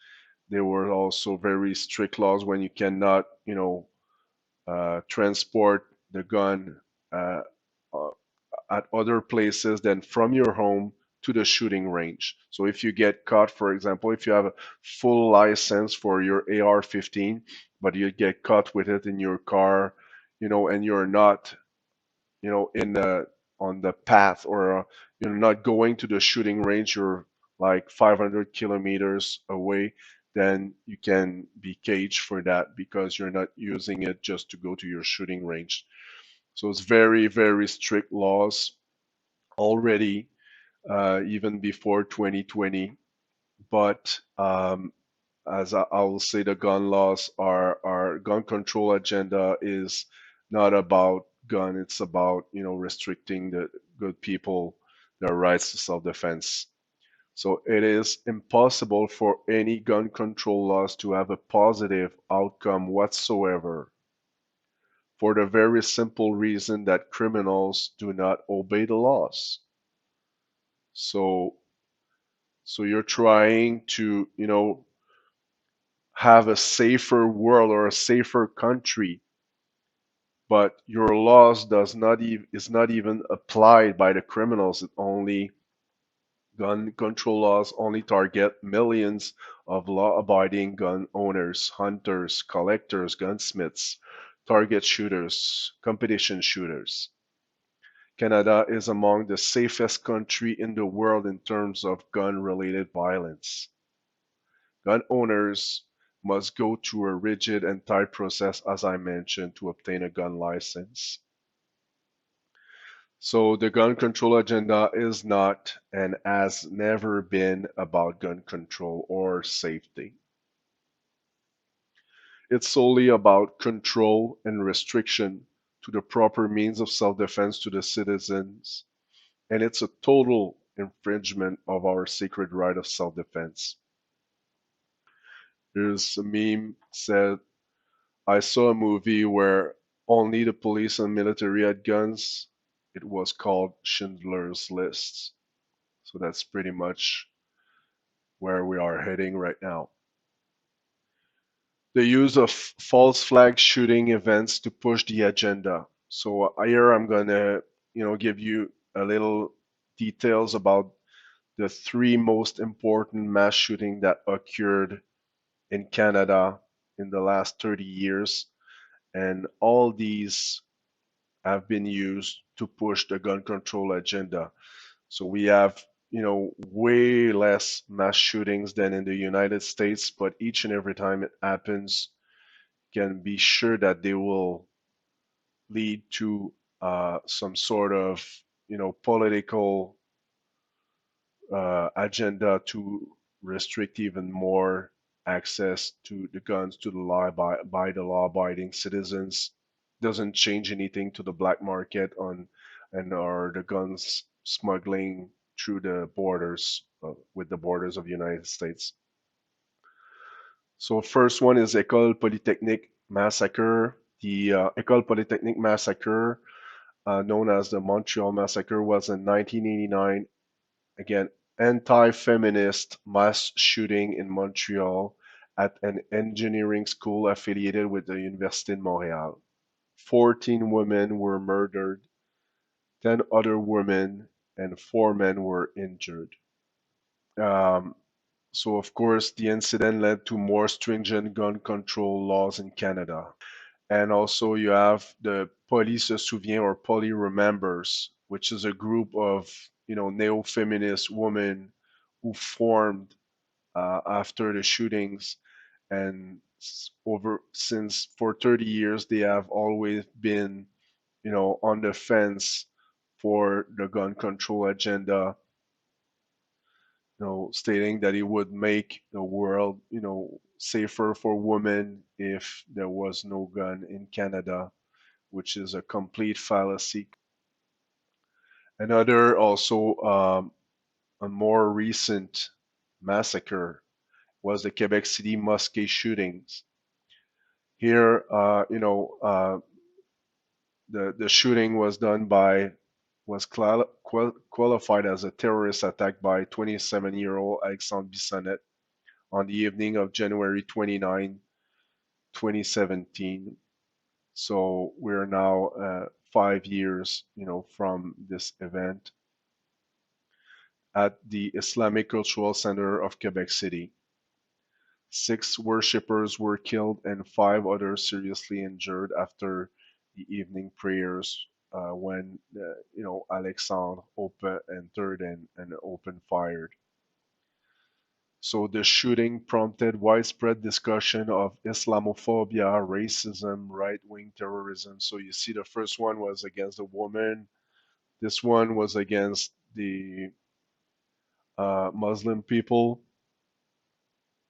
there were also very strict laws when you cannot, transport the gun uh, uh, at other places than from your home to the shooting range. So if you get caught, for example, if you have a full license for your AR-15, but you get caught with it in your car, and you're not, in the on the path, or you're not going to the shooting range, you're like 500 kilometers away, then you can be caged for that because you're not using it just to go to your shooting range. So it's very, very strict laws already, even before 2020. But as I will say, the gun laws, our gun control agenda is not about gun. It's about, restricting the good people, their rights to self-defense. So it is impossible for any gun control laws to have a positive outcome whatsoever, for the very simple reason that criminals do not obey the laws. So so you're trying to, have a safer world or a safer country, but your laws does not is not even applied by the criminals. It only gun control laws only target millions of law-abiding gun owners, hunters, collectors, gunsmiths, target shooters, competition shooters. Canada is among the safest country in the world in terms of gun-related violence. Gun owners must go through a rigid and tight process, as I mentioned, to obtain a gun license. So the gun control agenda is not and has never been about gun control or safety. It's solely about control and restriction to the proper means of self-defense to the citizens, and it's a total infringement of our sacred right of self-defense. There's a meme said, I saw a movie where only the police and military had guns. It was called Schindler's List. So that's pretty much where we are heading right now. The use of false flag shooting events to push the agenda. So here I'm gonna, give you a little details about the three most important mass shooting that occurred in Canada in the last 30 years, and all these have been used to push the gun control agenda. So we have, way less mass shootings than in the United States, but each and every time it happens, can be sure that they will lead to some sort of, political agenda to restrict even more access to the guns to the law by the law-abiding citizens. Doesn't change anything to the black market on and or the guns smuggling through the borders with the borders of the United States. So first one is École Polytechnique massacre. The École Polytechnique massacre, known as the Montreal massacre, was in 1989. Again, anti-feminist mass shooting in Montreal at an engineering school affiliated with the Université de Montréal. 14 women were murdered, 10 other women and 4 men were injured. Um, so, of course, the incident led to more stringent gun control laws in Canada. And also, you have the Police se souvient or Poly remembers, which is a group of neo-feminist women who formed after the shootings, and over since for 30 years they have always been on the fence for the gun control agenda, stating that it would make the world safer for women if there was no gun in Canada, which is a complete fallacy. Another also a more recent massacre was the Quebec City mosque shootings. Here, the shooting was done by was qualified as a terrorist attack by 27-year-old Alexandre Bissonnette on the evening of January 29, 2017. So we're now 5 years, from this event at the Islamic Cultural Center of Quebec City. 6 worshippers were killed and 5 others seriously injured after the evening prayers when Alexandre entered and opened fire. So the shooting prompted widespread discussion of Islamophobia, racism, right-wing terrorism. So you see, the first one was against a woman. This one was against the Muslim people.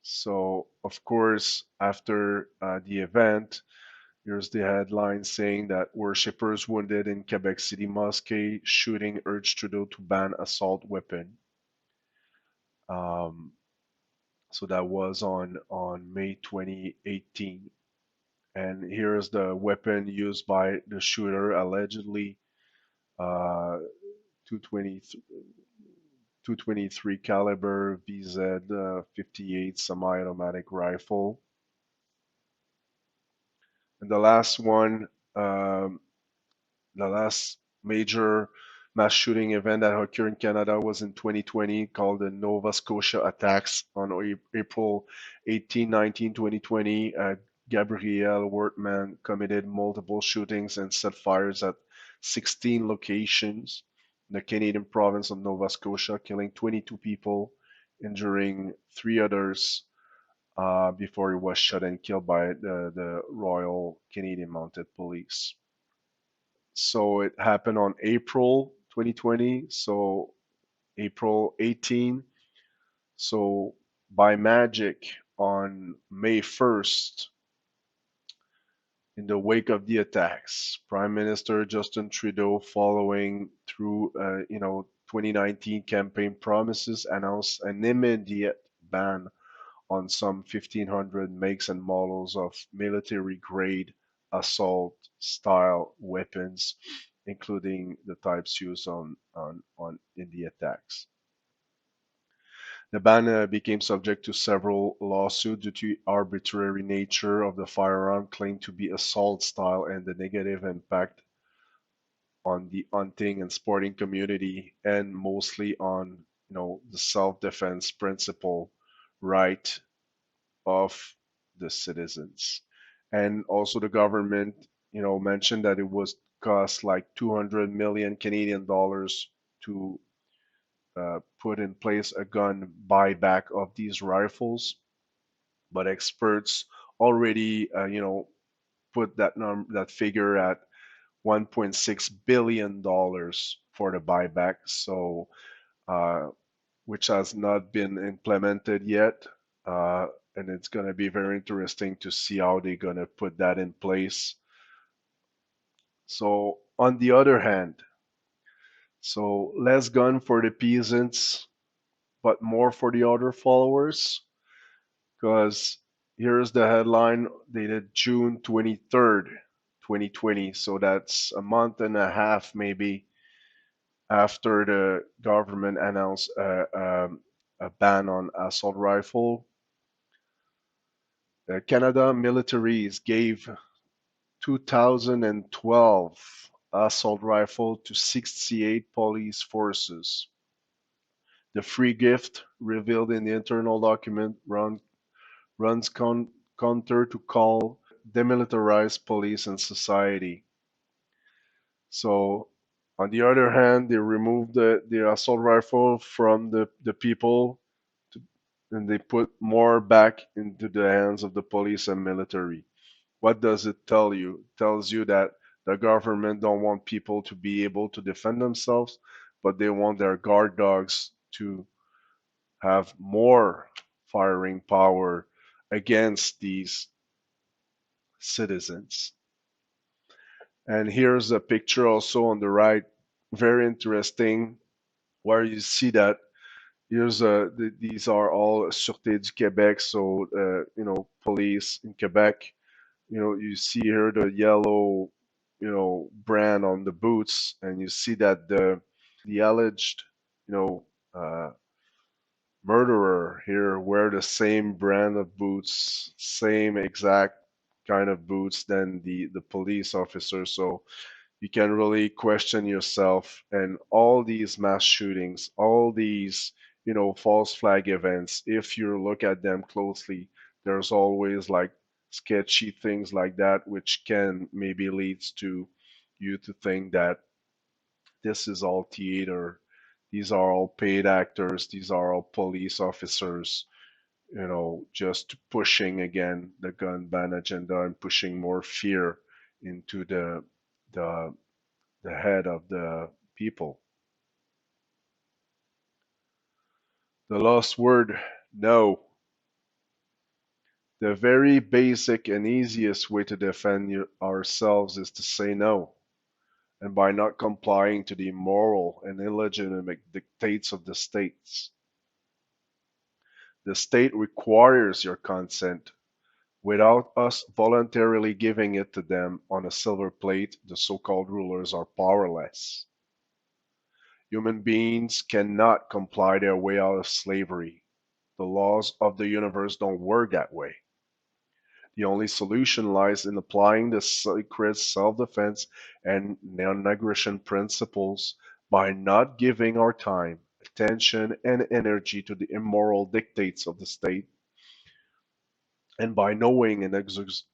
So, of course, after the event, here's the headline saying that worshippers wounded in Quebec City mosque shooting urged Trudeau to ban assault weapon. Um, so that was on May 2018. And here's the weapon used by the shooter, allegedly 220, 223 caliber VZ 58 semi-automatic rifle. And the last one, the last major mass shooting event that occurred in Canada was in 2020, called the Nova Scotia attacks on April 18, 19, 2020. Gabrielle Wortman committed multiple shootings and set fires at 16 locations in the Canadian province of Nova Scotia, killing 22 people, injuring 3 others. before he was shot and killed by the Royal Canadian Mounted Police. So it happened on April 2020, so April 18. So by magic, on May 1st, in the wake of the attacks, Prime Minister Justin Trudeau, following through, 2019 campaign promises, announced an immediate ban on some 1,500 makes and models of military-grade assault-style weapons, including the types used in the attacks. The ban became subject to several lawsuits due to arbitrary nature of the firearm claimed to be assault style and the negative impact on the hunting and sporting community, and mostly on the self-defense principle right of the citizens. And also the government mentioned that it was cost like 200 million Canadian dollars to put in place a gun buyback of these rifles, but experts already put that figure at 1.6 billion dollars for the buyback. So uh, which has not been implemented yet. And it's going to be very interesting to see how they're going to put that in place. So, on the other hand, so less gun for the peasants, but more for the other followers. Because here's the headline dated June 23rd, 2020. So that's a month and a half, maybe, after the government announced a ban on assault rifle. Canada militaries gave 2012 assault rifle to 68 police forces. The free gift, revealed in the internal document, runs counter to call demilitarize police and society. So, on the other hand, they removed the assault rifle from the people to, and they put more back into the hands of the police and military. What does it tell you? It tells you that the government don't want people to be able to defend themselves, but they want their guard dogs to have more firing power against these citizens. And here's a picture also on the right, very interesting, where you see that here's these are all Sûreté du Québec, so police in Quebec. You see here the yellow, brand on the boots, and you see that the alleged, you know, uh, murderer here wear the same brand of boots, same exact kind of boots than the police officer. So you can really question yourself. And all these mass shootings, all these, false flag events, if you look at them closely, there's always like sketchy things like that, which can maybe leads to you to think that this is all theater. These are all paid actors. These are all police officers, just pushing again the gun ban agenda and pushing more fear into the the head of the people. The lost word, no. The very basic and easiest way to defend ourselves is to say no. And by not complying to the immoral and illegitimate dictates of the states. The state requires your consent. Without us voluntarily giving it to them on a silver plate, the so-called rulers are powerless. Human beings cannot comply their way out of slavery. The laws of the universe don't work that way. The only solution lies in applying the sacred self-defense and non-aggression principles by not giving our time, attention, and energy to the immoral dictates of the state, and by knowing and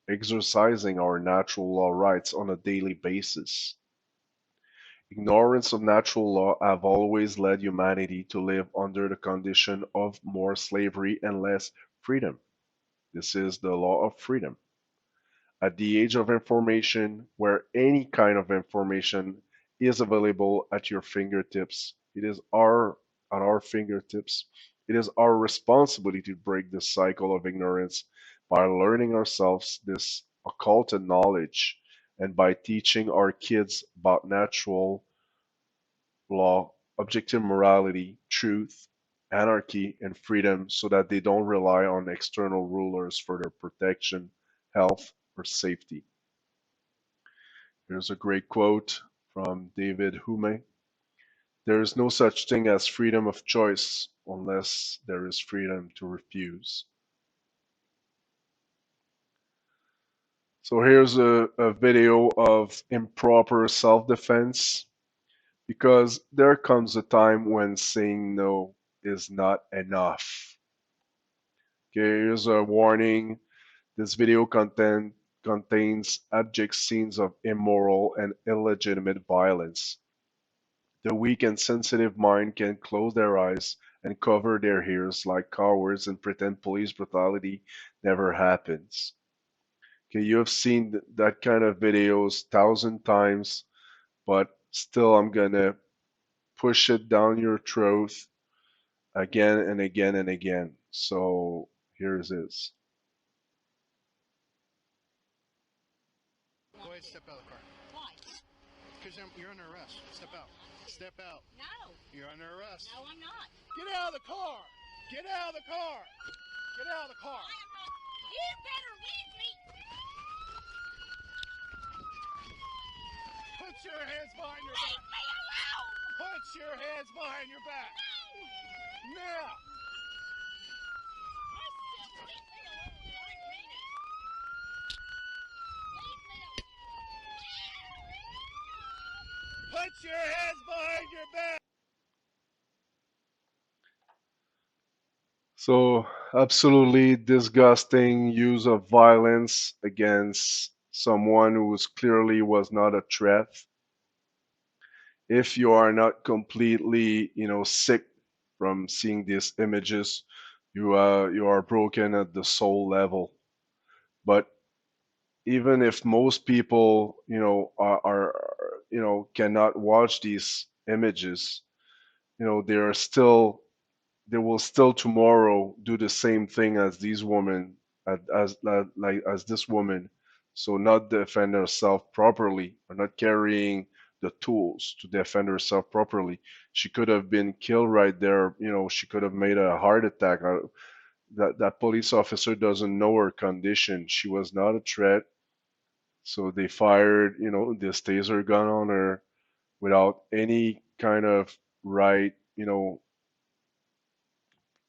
exercising our natural law rights on a daily basis. Ignorance of natural law have always led humanity to live under the condition of more slavery and less freedom. This is the law of freedom. At the age of information, where any kind of information is available at your fingertips, it is at our fingertips. It is our responsibility to break this cycle of ignorance by learning ourselves this occult knowledge and by teaching our kids about natural law, objective morality, truth, anarchy, and freedom so that they don't rely on external rulers for their protection, health, or safety. Here's a great quote from David Hume. There is no such thing as freedom of choice unless there is freedom to refuse. So here's a video of improper self-defense because there comes a time when saying no is not enough. Okay, here's a warning. This video contains abject scenes of immoral and illegitimate violence. The weak and sensitive mind can close their eyes and cover their ears like cowards and pretend police brutality never happens. Okay, you have seen that kind of videos 1,000 times, but still I'm gonna push it down your throat again and again and again. So here it is. Go ahead, step out of the car. Why? Because you're under arrest. Step out. Step out. No. You're under arrest. No, I'm not. Get out of the car. Get out of the car. Get out of the car. I am not. You better leave me. Put your hands behind your back. Leave me alone. Put your hands behind your back. No. Now. Leave me alone. I mean it. Leave me alone. Put your hands behind your back. So, absolutely disgusting use of violence against someone who clearly was not a threat. If you are not completely, sick from seeing these images, you are broken at the soul level. But even if most people, cannot watch these images, they are still they will still tomorrow do the same thing as these women as this woman, so not defend herself properly or not carrying the tools to defend herself properly. She could have been killed right there. She could have made a heart attack. That police officer doesn't know her condition. She was not a threat, so they fired this taser gun on her without any kind of right,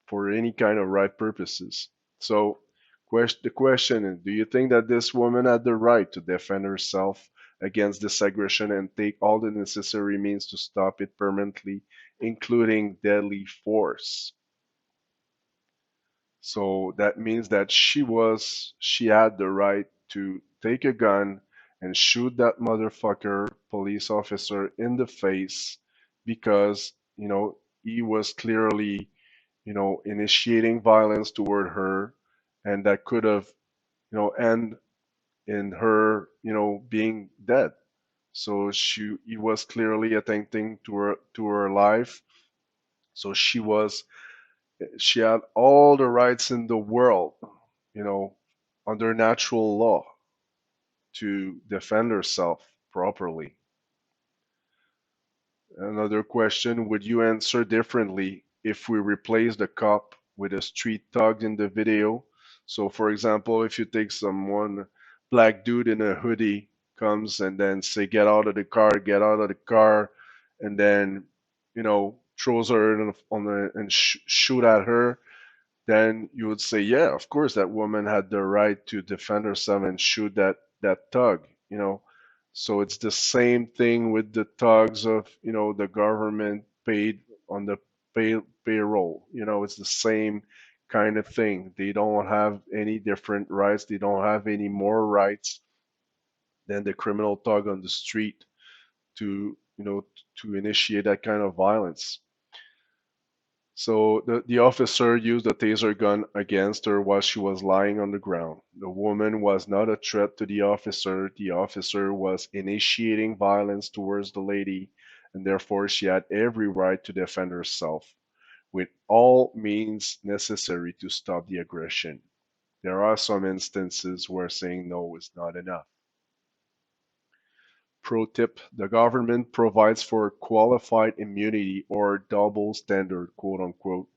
for any kind of right purposes. So, the question is, do you think that this woman had the right to defend herself against this aggression and take all the necessary means to stop it permanently, including deadly force? So that means that she had the right to take a gun and shoot that motherfucker police officer in the face because, he was clearly, initiating violence toward her, and that could have, end in her, being dead. So he was clearly attempting to her life. So she had all the rights in the world, you know, under natural law to defend herself properly. Another question, would you answer differently if we replace the cop with a street thug in the video? So, for example, if you take someone, black dude in a hoodie comes and then say, get out of the car, and then, throws her and shoot at her, then you would say, yeah, of course, that woman had the right to defend herself and shoot that thug. So it's the same thing with the thugs of, the government paid on the payroll. It's the same kind of thing. They don't have any different rights. They don't have any more rights than the criminal thug on the street to, to initiate that kind of violence. So the officer used a taser gun against her while she was lying on the ground. The woman was not a threat to the officer. The officer was initiating violence towards the lady, and therefore she had every right to defend herself with all means necessary to stop the aggression. There are some instances where saying no is not enough. Pro tip: the government provides for qualified immunity or double standard, quote unquote,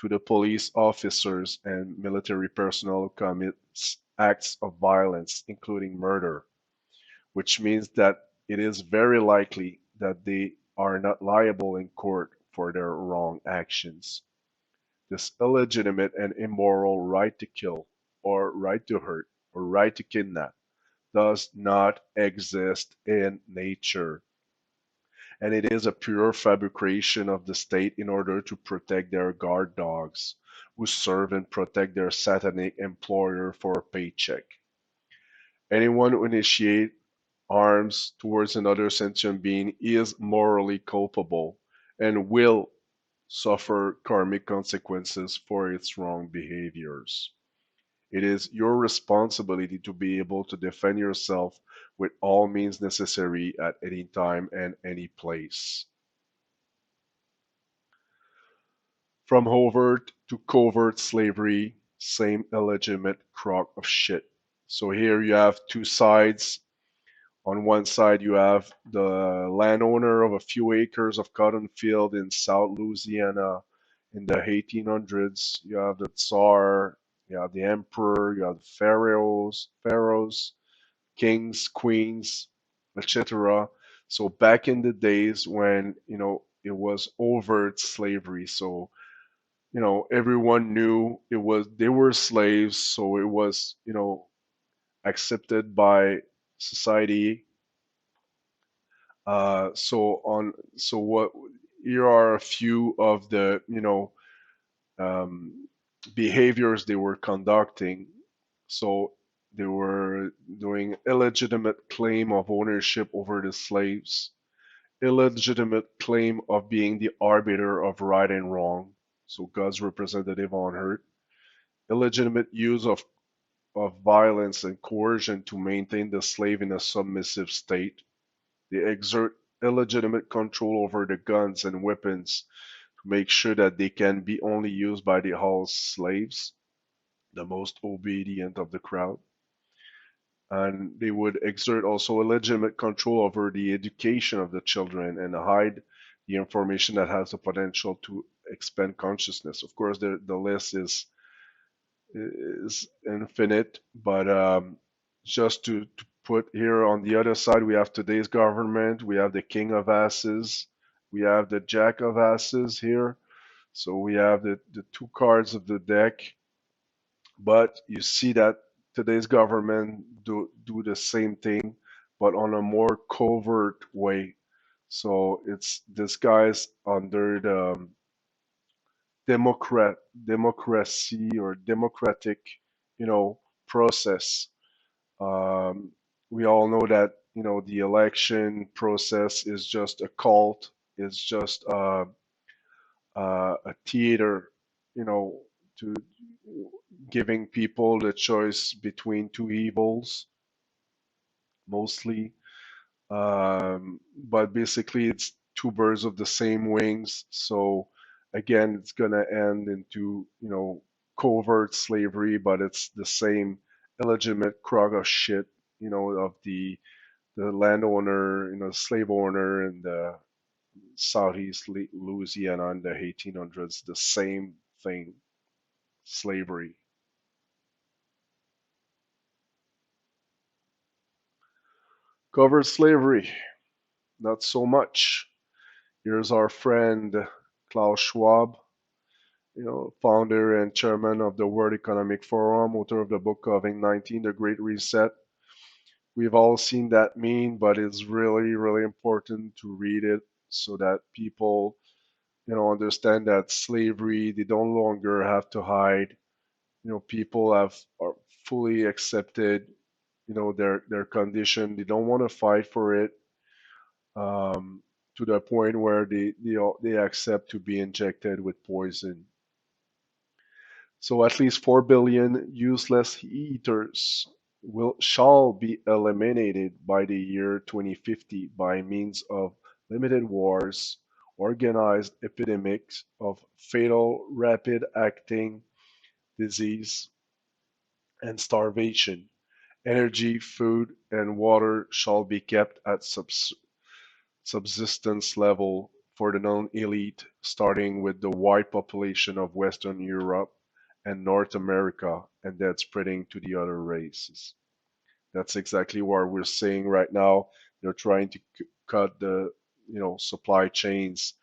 to the police officers and military personnel who commit acts of violence, including murder, which means that it is very likely that they are not liable in court for their wrong actions. This illegitimate and immoral right to kill, or right to hurt, or right to kidnap does not exist in nature, and it is a pure fabrication of the state in order to protect their guard dogs, who serve and protect their satanic employer for a paycheck. Anyone who initiates arms towards another sentient being is morally culpable and will suffer karmic consequences for its wrong behaviors. It is your responsibility to be able to defend yourself with all means necessary at any time and any place. From overt to covert slavery, same illegitimate crock of shit. So here you have two sides. On one side, you have the landowner of a few acres of cotton field in South Louisiana in the 1800s. You have the Tsar, you have the Emperor, you have the pharaohs, kings, queens, etc. So back in the days when it was overt slavery, so everyone knew it was they were slaves, so it was accepted by society. So what here are a few of the um, behaviors they were conducting. So they were doing illegitimate claim of ownership over the slaves, illegitimate claim of being the arbiter of right and wrong, so God's representative on earth, illegitimate use of violence and coercion to maintain the slave in a submissive state. They exert illegitimate control over the guns and weapons to make sure that they can be only used by the house slaves, the most obedient of the crowd. And they would exert also illegitimate control over the education of the children and hide the information that has the potential to expand consciousness. Of course, the list is infinite, but just to put here on the other side, we have today's government, we have the King of Asses, we have the Jack of Asses here. So we have the two cards of the deck, but you see that today's government do the same thing, but on a more covert way. So it's disguised under the democrat democracy or democratic, you know, process. Um, we all know that the election process is just a cult. It's just a theater, you know, to giving people the choice between two evils, mostly. But basically, it's two birds of the same wings. So again, it's gonna end into covert slavery, but it's the same illegitimate crock of shit, of the landowner, slave owner in the southeast Louisiana in the 1800s. The same thing, slavery. Covert slavery, not so much. Here's our friend Klaus Schwab, founder and chairman of the World Economic Forum, author of the book COVID-19, The Great Reset. We've all seen that meme, but it's really, really important to read it so that people, understand that slavery, they no longer have to hide. People are fully accepted, their condition. They don't want to fight for it. Um, to the point where they accept to be injected with poison. So at least 4 billion useless eaters shall be eliminated by the year 2050 by means of limited wars, organized epidemics of fatal rapid acting disease and starvation. Energy, food, and water shall be kept at subsistence level for the non-elite, starting with the white population of Western Europe and North America, and then spreading to the other races. That's exactly what we're seeing right now. They're trying to cut the supply chains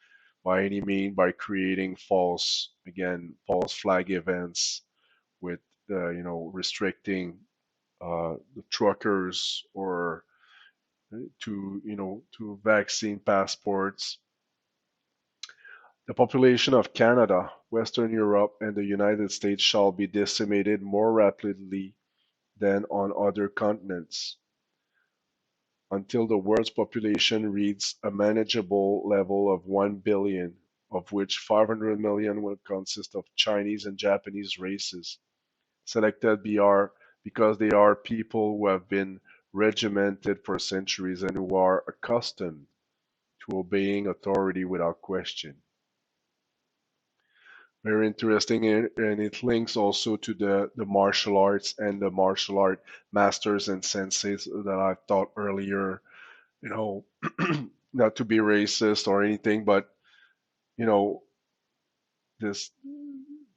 by any means by creating false flag events with restricting the truckers or to vaccine passports. The population of Canada, Western Europe, and the United States shall be decimated more rapidly than on other continents until the world's population reaches a manageable level of 1 billion, of which 500 million will consist of Chinese and Japanese races, selected because they are people who have been regimented for centuries and who are accustomed to obeying authority without question. Very interesting, and it links also to the martial arts and the martial art masters and senseis that I've taught earlier. You know, not to be racist or anything, but you know, this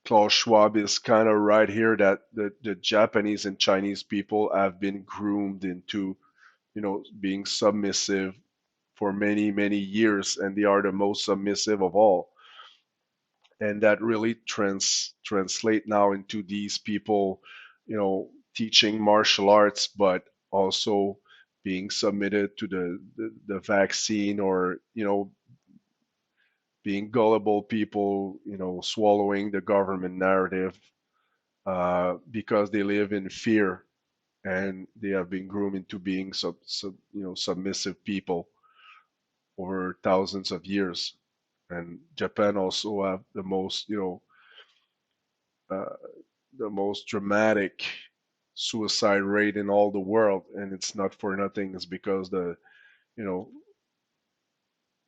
Klaus Schwab is kind of right here that the Japanese and Chinese people have been groomed into, being submissive for many, many years, and they are the most submissive of all. And that really translate now into these people, teaching martial arts, but also being submitted to the vaccine or, being gullible people, swallowing the government narrative because they live in fear and they have been groomed into being submissive people over thousands of years. And Japan also have uh, the most dramatic suicide rate in all the world, and it's not for nothing. It's because you know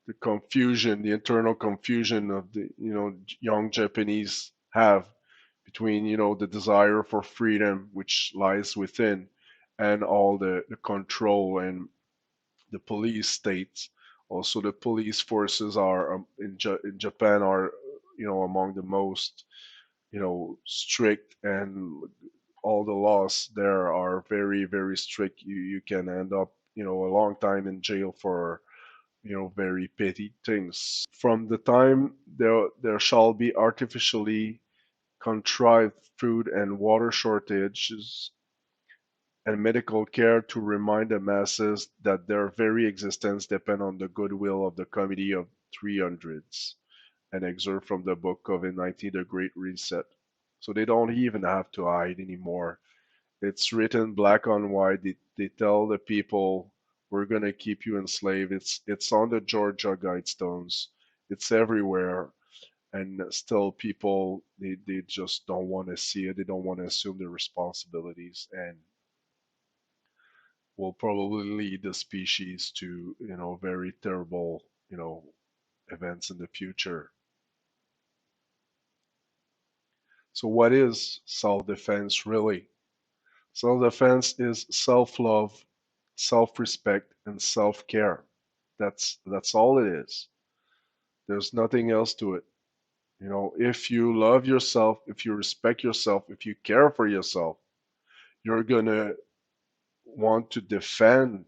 the confusion, the internal confusion of the young Japanese have between the desire for freedom which lies within and all the control and the police states. Also, the police forces are in Japan are among the most strict, and all the laws there are very very strict. You can end up a long time in jail for very petty things. From the time there shall be artificially contrived food and water shortages and medical care to remind the masses that their very existence depend on the goodwill of the Committee of 300s, an excerpt from the book COVID-19, The Great Reset. So they don't even have to hide anymore. It's written black on white. They tell the people, we're going to keep you enslaved. It's on the Georgia Guidestones. It's everywhere. And still people, they just don't want to see it. They don't want to assume the responsibilities and will probably lead the species to, very terrible, events in the future. So what is self-defense really? Self-defense is self-love, self-respect, and self-care. That's all it is. There's nothing else to it. If you love yourself, if you respect yourself, if you care for yourself, you're gonna want to defend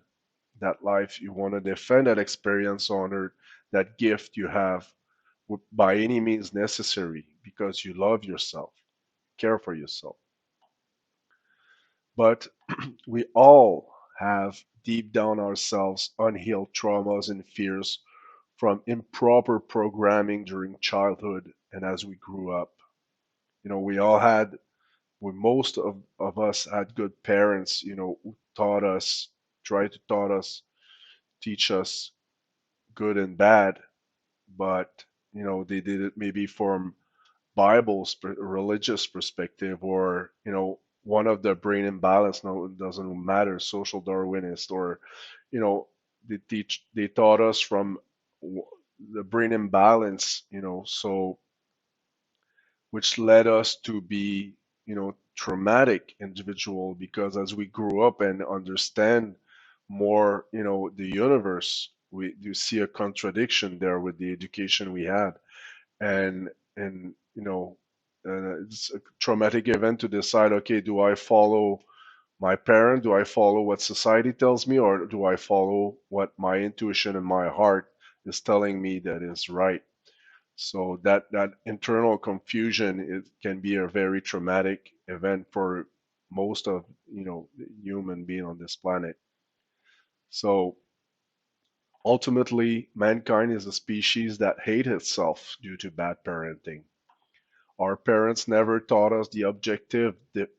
that life. You want to defend that experience on earth, that gift you have by any means necessary because you love yourself, care for yourself. But we all have deep down ourselves unhealed traumas and fears from improper programming during childhood and as we grew up. We all had, most of us had good parents, who taught us, tried to taught us, teach us good and bad, but they did it maybe from Bible's religious perspective, or one of the brain imbalance. No, it doesn't matter, social Darwinist, or you know they taught us from the brain imbalance, so which led us to be traumatic individual, because as we grew up and understand more the universe, we do see a contradiction there with the education we had. And and it's a traumatic event to decide, okay, do I follow my parent, do I follow what society tells me, or do I follow what my intuition and my heart is telling me that is right? So that internal confusion, it can be a very traumatic event for most of the human being on this planet. So ultimately, mankind is a species that hates itself due to bad parenting. Our parents never taught us the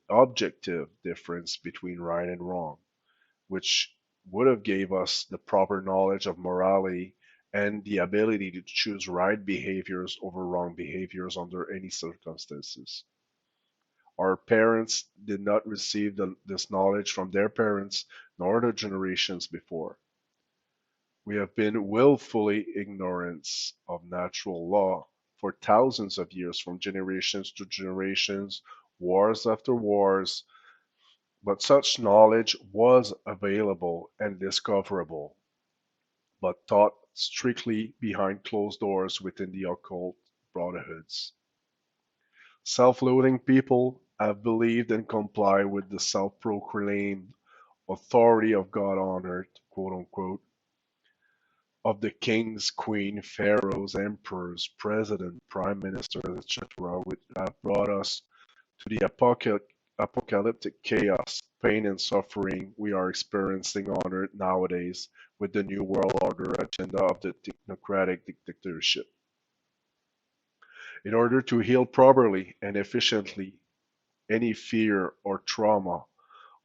objective difference between right and wrong, which would have gave us the proper knowledge of morality and the ability to choose right behaviors over wrong behaviors under any circumstances. Our parents did not receive this knowledge from their parents nor the generations before. We have been willfully ignorant of natural law for thousands of years, from generations to generations, wars after wars, but such knowledge was available and discoverable, but taught strictly behind closed doors within the occult brotherhoods. Self-loathing people have believed and complied with the self-proclaimed authority of God honored, quote unquote, of the kings, queen, pharaohs, emperors, president, prime ministers, etc., which have brought us to the apocalyptic chaos, pain, and suffering we are experiencing on Earth nowadays with the New World Order agenda of the technocratic dictatorship. In order to heal properly and efficiently any fear or trauma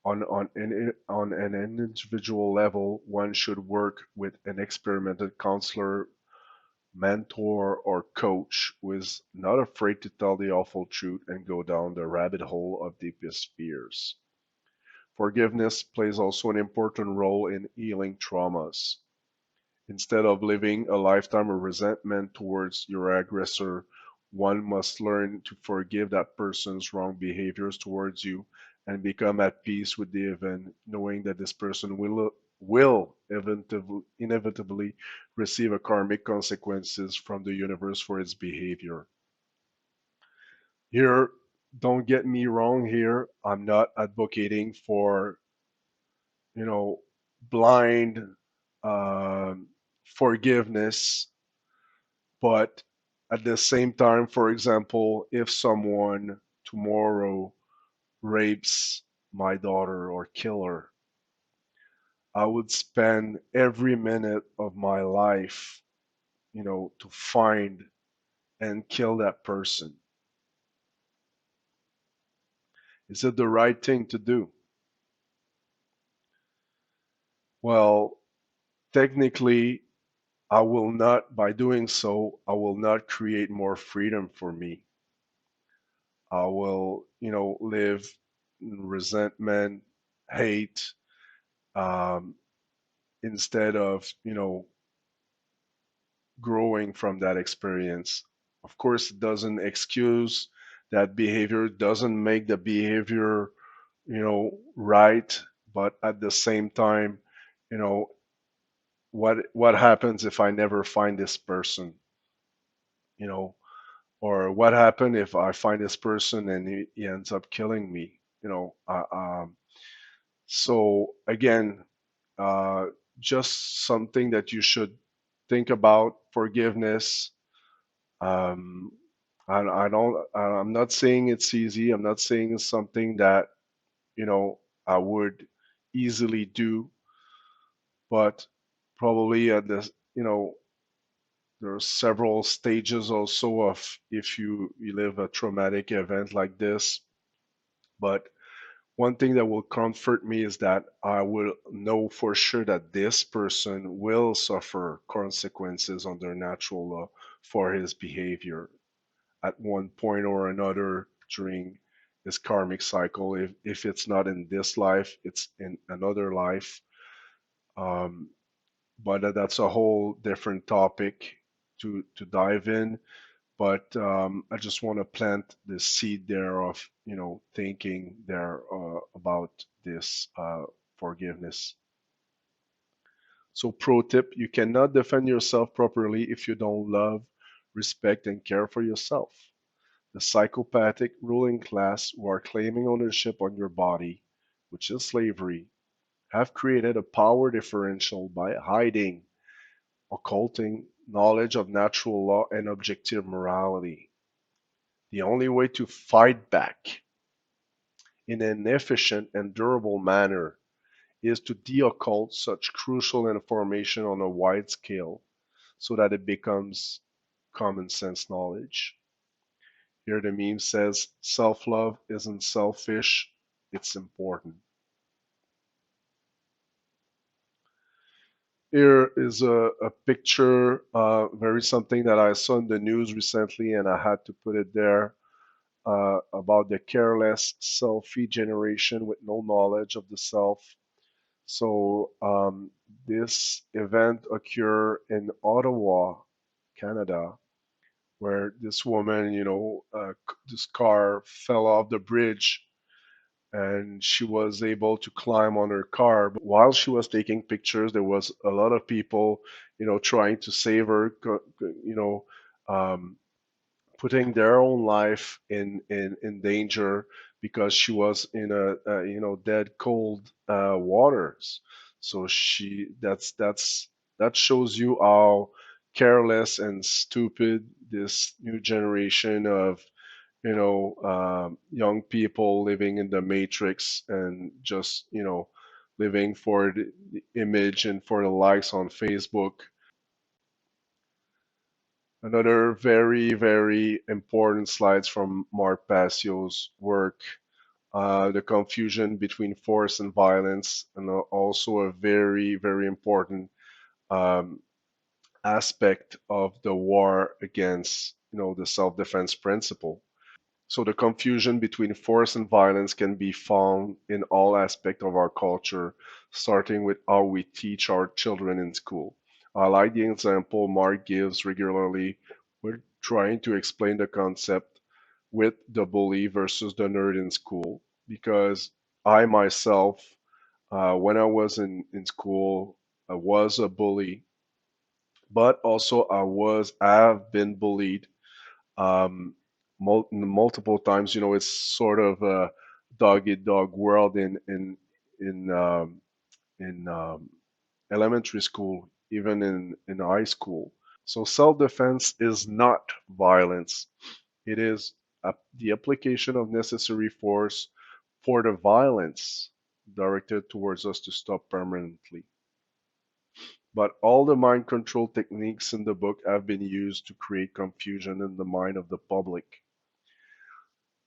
on an individual level, one should work with an experimented counselor, mentor, or coach who is not afraid to tell the awful truth and go down the rabbit hole of deepest fears. Forgiveness plays also an important role in healing traumas. Instead of living a lifetime of resentment towards your aggressor, one must learn to forgive that person's wrong behaviors towards you and become at peace with the event, knowing that this person will inevitably receive a karmic consequences from the universe for its behavior. Here, don't get me wrong here. I'm not advocating for, you know, blind um, forgiveness, but at the same time, for example, if someone tomorrow rapes my daughter or kill her, I would spend every minute of my life, to find and kill that person. Is it the right thing to do? Well, technically, I will not, by doing so, I will not create more freedom for me. I will, live in resentment, hate, um, instead of, growing from that experience. Of course, it doesn't excuse that behavior, doesn't make the behavior, right. But at the same time, you know, what happens if I never find this person, you know, or what happened if I find this person and he ends up killing me, so again, uh, just something that you should think about. Forgiveness. Um, I don't. I'm not saying it's easy. I'm not saying it's something that I would easily do, but probably at this, there are several stages also of if you live a traumatic event like this. But One thing that will comfort me is that I will know for sure that this person will suffer consequences under natural law for his behavior at one point or another during his karmic cycle. If it's not in this life, it's in another life. Um, but that's a whole different topic to dive in. But I just want to plant the seed there of thinking there about this forgiveness. So, pro tip: you cannot defend yourself properly if you don't love, respect, and care for yourself. The psychopathic ruling class who are claiming ownership on your body, which is slavery, have created a power differential by hiding, occulting knowledge of natural law and objective morality. The only way to fight back in an efficient and durable manner is to de-occult such crucial information on a wide scale so that it becomes common sense knowledge. Here the meme says, self-love isn't selfish, it's important. Here is a picture, very something that I saw in the news recently, and I had to put it there, about the careless selfie generation with no knowledge of the self. So this event occurred in Ottawa, Canada, where this woman, this car fell off the bridge and she was able to climb on her car. But while she was taking pictures, there was a lot of people, trying to save her, um, putting their own life in danger because she was in a dead cold waters. So that shows you how careless and stupid this new generation of young people living in the matrix and just living for the image and for the likes on Facebook. Another very, very important slides from Mark Passio's work, the confusion between force and violence, and also a very, very important um, aspect of the war against, the self-defense principle. So the confusion between force and violence can be found in all aspects of our culture, starting with how we teach our children in school. I like the example Mark gives regularly. We're trying to explain the concept with the bully versus the nerd in school, because I myself, when I was in school, I was a bully, but also I have been bullied multiple times. It's sort of a dog eat dog world in in elementary school, even in high school. So self-defense is not violence. It is the application of necessary force for the violence directed towards us to stop permanently. But all the mind control techniques in the book have been used to create confusion in the mind of the public.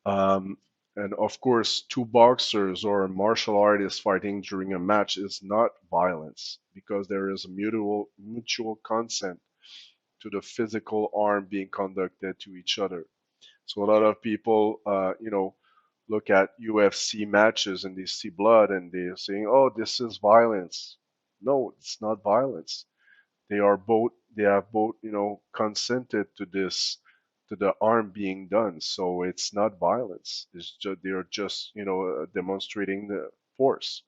Um, and of course, two boxers or a martial artist fighting during a match is not violence because there is a mutual consent to the physical harm being conducted to each other. So a lot of people, look at UFC matches and they see blood and they're saying, "Oh, this is violence." No, it's not violence. They have both consented to this, to the harm being done, so it's not violence. They're just demonstrating the force.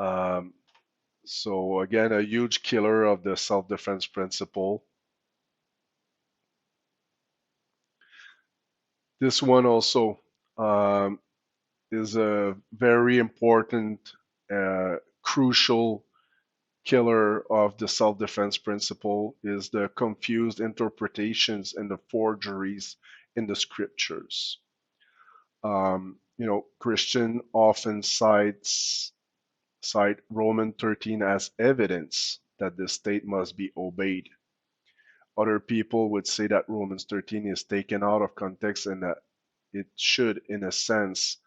um, so again, a huge killer of the self-defense principle. This one also um, is a very important, crucial killer of the self-defense principle, is the confused interpretations and the forgeries in the scriptures. Christian often cite Roman 13 as evidence that the state must be obeyed. Other people would say that Romans 13 is taken out of context and that it should, in a sense,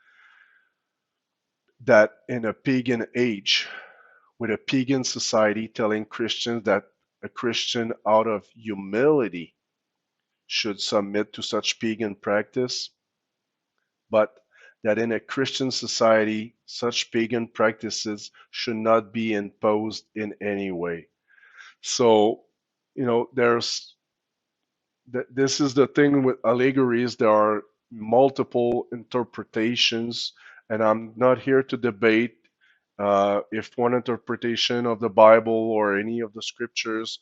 that in a pagan age, with a pagan society telling Christians that a Christian out of humility should submit to such pagan practice, but that in a Christian society, such pagan practices should not be imposed in any way. So, there's this is the thing with allegories. There are multiple interpretations, and I'm not here to debate if one interpretation of the Bible or any of the scriptures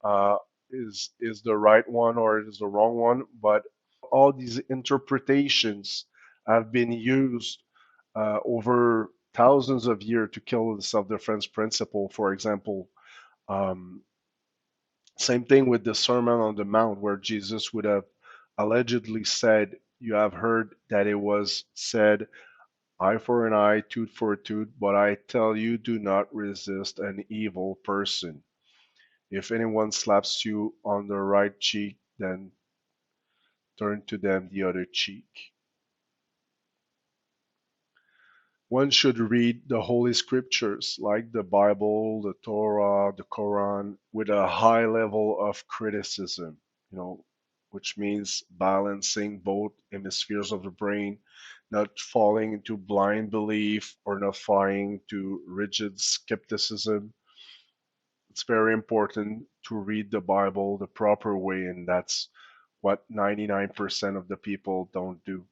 uh, is the right one or is the wrong one. But all these interpretations have been used over thousands of years to kill the self-defense principle. For example, um, same thing with the Sermon on the Mount, where Jesus would have allegedly said, "You have heard that it was said, eye for an eye, tooth for a tooth, but I tell you, do not resist an evil person. If anyone slaps you on the right cheek, then turn to them the other cheek." One should read the Holy Scriptures like the Bible, the Torah, the Quran with a high level of criticism, you know, which means balancing both hemispheres of the brain, not falling into blind belief or not falling into rigid skepticism. It's very important to read the Bible the proper way, and that's what 99% of the people don't do.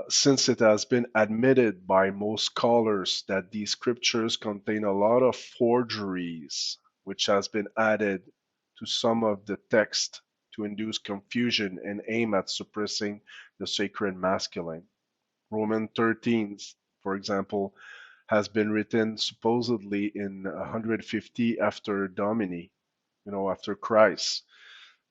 Since it has been admitted by most scholars that these scriptures contain a lot of forgeries, which has been added to some of the text to induce confusion and aim at suppressing the sacred masculine. Romans 13, for example, has been written supposedly in 150 after Domini, after Christ.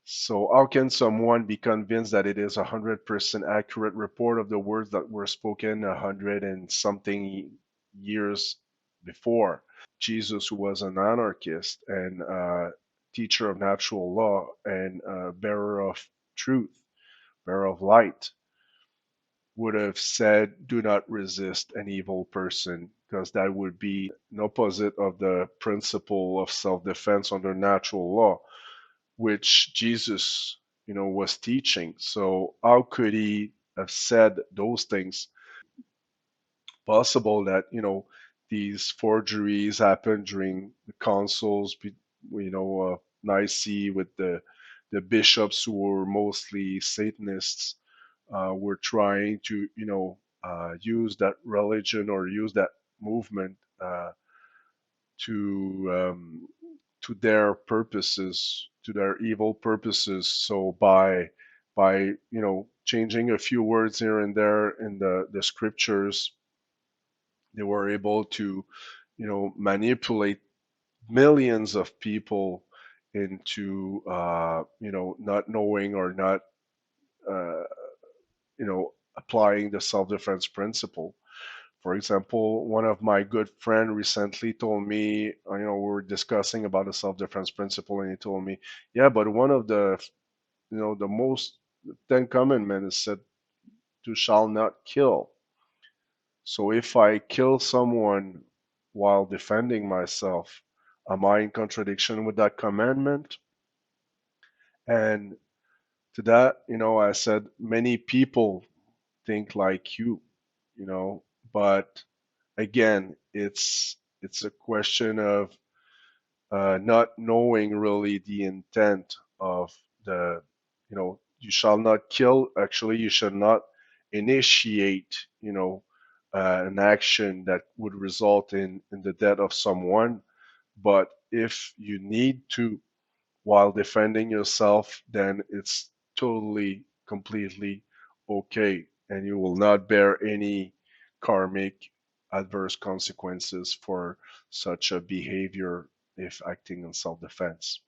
So how can someone be convinced that it is 100% accurate report of the words that were spoken 100 and something years before? Jesus, who was an anarchist and teacher of natural law and bearer of truth, bearer of light, would have said, "Do not resist an evil person," because that would be an opposite of the principle of self-defense under natural law, which Jesus, was teaching. So how could he have said those things? Possible that, these forgeries happened during the councils, Nicaea with the bishops who were mostly Satanists, were trying to, use that religion or use that movement to to their purposes, to their evil purposes. So by changing a few words here and there in the scriptures, they were able to manipulate millions of people into not knowing or not uh, applying the self-defense principle. For example, one of my good friend recently told me, we were discussing about the self-defense principle, and he told me, yeah, but one of the most Ten Commandments is said to shall not kill. So if I kill someone while defending myself, am I in contradiction with that commandment? And to that, I said, many people think like you, but again, it's a question of not knowing really the intent of you shall not kill. Actually, you should not initiate, an action that would result in the death of someone. But if you need to while defending yourself, then it's totally, completely okay, and you will not bear any karmic adverse consequences for such a behavior if acting in self-defense.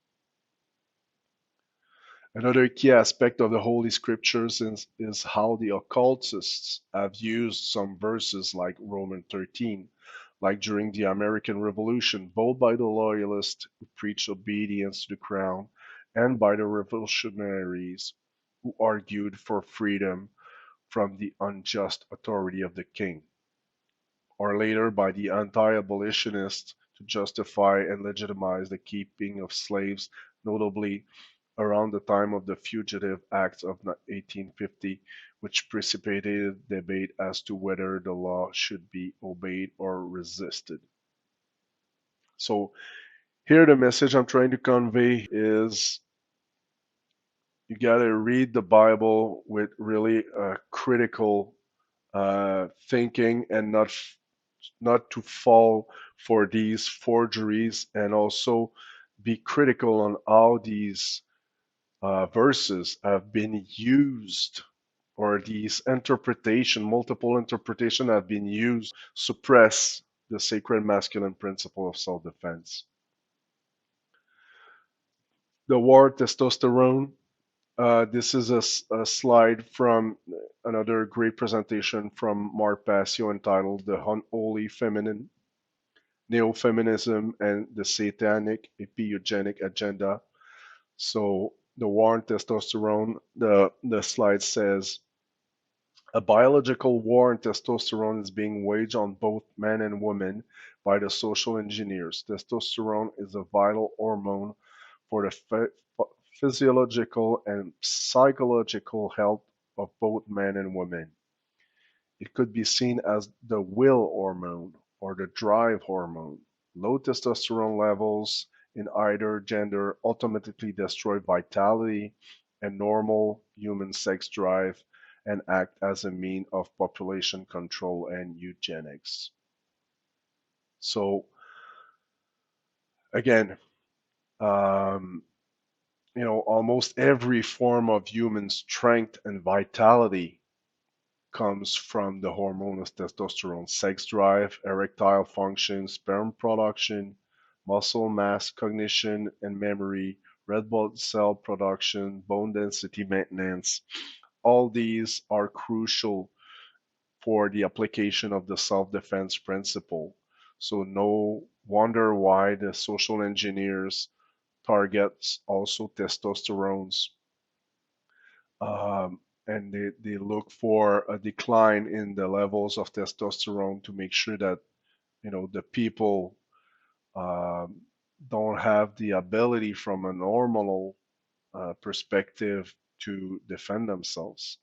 Another key aspect of the Holy Scriptures is how the occultists have used some verses like Romans 13, like during the American Revolution, both by the loyalists who preached obedience to the crown and by the revolutionaries who argued for freedom from the unjust authority of the king, or later by the anti-abolitionists to justify and legitimize the keeping of slaves, notably around the time of the Fugitive Acts of 1850, which precipitated debate as to whether the law should be obeyed or resisted. So here the message I'm trying to convey is you got to read the Bible with really critical thinking and not to fall for these forgeries, and also be critical on how these verses have been used, or these interpretation, multiple interpretation have been used suppress the sacred masculine principle of self-defense. The war testosterone. This is a slide from another great presentation from Mark Passio entitled The Unholy Feminine, Neo-Feminism and the Satanic Eugenic Agenda. So the war on testosterone, the slide says, a biological war on testosterone is being waged on both men and women by the social engineers. Testosterone is a vital hormone for the physiological and psychological health of both men and women. It could be seen as the will hormone or the drive hormone. Low testosterone levels in either gender automatically destroy vitality and normal human sex drive and act as a mean of population control and eugenics. So again, um, almost every form of human strength and vitality comes from the hormone of testosterone: sex drive, erectile function, sperm production, muscle mass, cognition and memory, red blood cell production, bone density maintenance. All these are crucial for the application of the self-defense principle. So no wonder why the social engineers targets also testosterones, and they look for a decline in the levels of testosterone to make sure that the people um, don't have the ability from a normal perspective to defend themselves.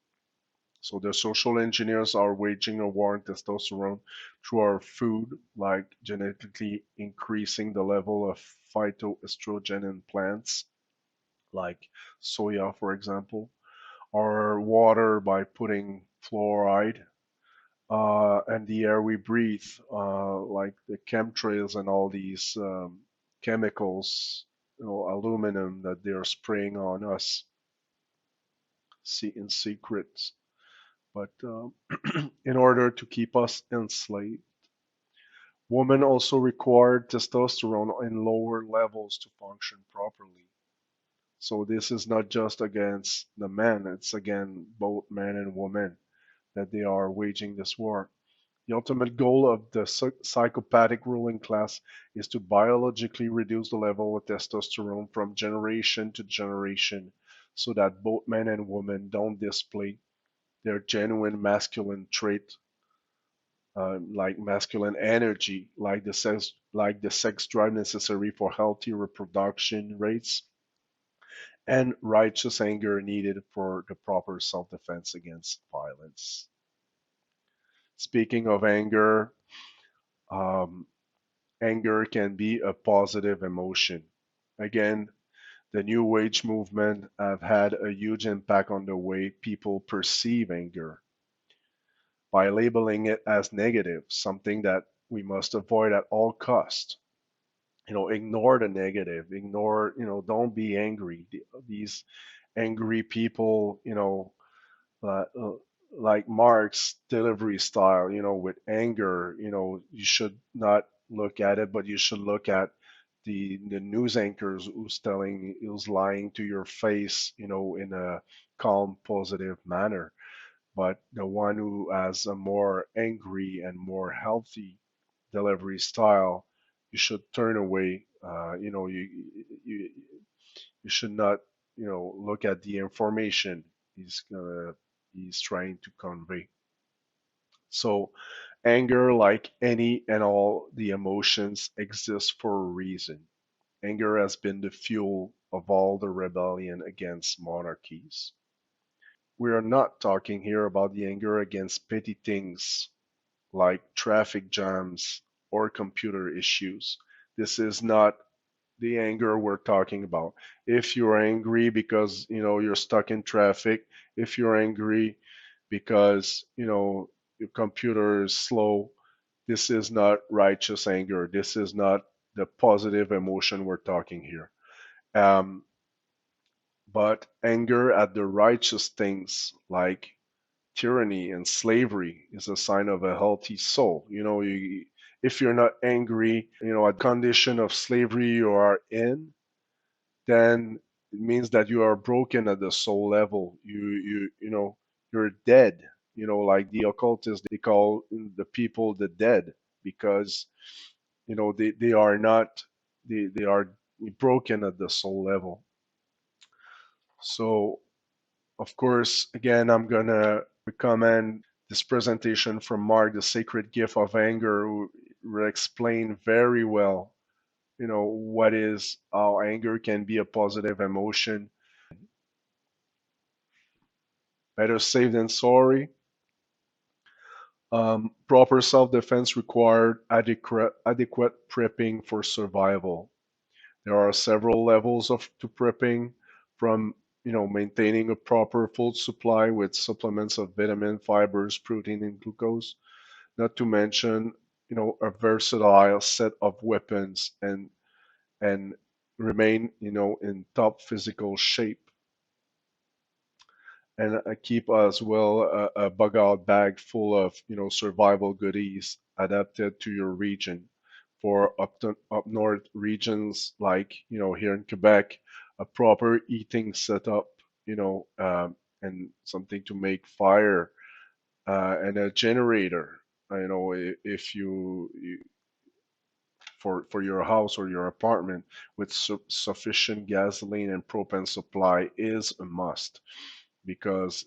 So the social engineers are waging a war on testosterone through our food, like genetically increasing the level of phytoestrogen in plants, like soya, for example, or water by putting fluoride, and the air we breathe, like the chemtrails and all these chemicals, aluminum that they're spraying on us in secret, but in order to keep us enslaved. Women also require testosterone in lower levels to function properly. So this is not just against the men, it's again both men and women that they are waging this war. The ultimate goal of the psychopathic ruling class is to biologically reduce the level of testosterone from generation to generation so that both men and women don't display their genuine masculine trait, like masculine energy, like the sex drive necessary for healthy reproduction rates, and righteous anger needed for the proper self-defense against violence. Speaking of anger, um, anger can be a positive emotion. Again, the New Age movement have had a huge impact on the way people perceive anger by labeling it as negative, something that we must avoid at all cost. Ignore the negative, ignore, don't be angry. These angry people, uh, uh, like Mark's delivery style, with anger, you should not look at it, but you should look at the news anchors who's lying to your face, in a calm, positive manner. But the one who has a more angry and more healthy delivery style, you should turn away. You should not, look at the information he's gonna. he's trying to convey. So, anger, like any and all the emotions, exists for a reason. Anger has been the fuel of all the rebellion against monarchies. We are not talking here about the anger against petty things like traffic jams or computer issues. This is not the anger we're talking about. If you're angry because, you're stuck in traffic, if you're angry because, your computer is slow, this is not righteous anger. This is not the positive emotion we're talking here. Um, but anger at the righteous things like tyranny and slavery is a sign of a healthy soul. If you're not angry, at the condition of slavery you are in, then it means that you are broken at the soul level. You're dead. Like the occultists, they call the people the dead because they are not they are broken at the soul level. So of course, again, I'm gonna recommend this presentation from Mark, The Sacred Gift of Anger, who explain very well, what is how anger can be a positive emotion. Better safe than sorry. Proper self-defense required adequate prepping for survival. There are several levels of to prepping, from maintaining a proper food supply with supplements of vitamin, fibers, protein, and glucose. Not to mention, a versatile set of weapons and remain, in top physical shape. And keep as well a bug out bag full of survival goodies adapted to your region. For up north regions like here in Quebec, a proper eating setup, and something to make fire, and a generator. If you for your house or your apartment with sufficient gasoline and propane supply is a must because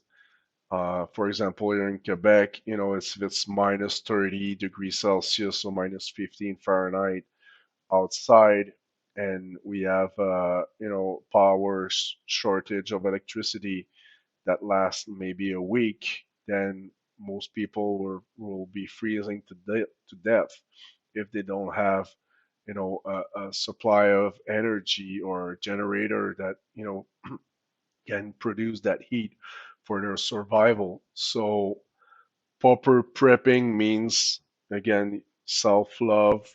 for example, here in Quebec, it's minus 30 degrees Celsius or minus 15 Fahrenheit outside, and we have power shortage of electricity that lasts maybe a week. Then most people will be freezing to death if they don't have a supply of energy or a generator that can produce that heat for their survival. So proper prepping means again self-love,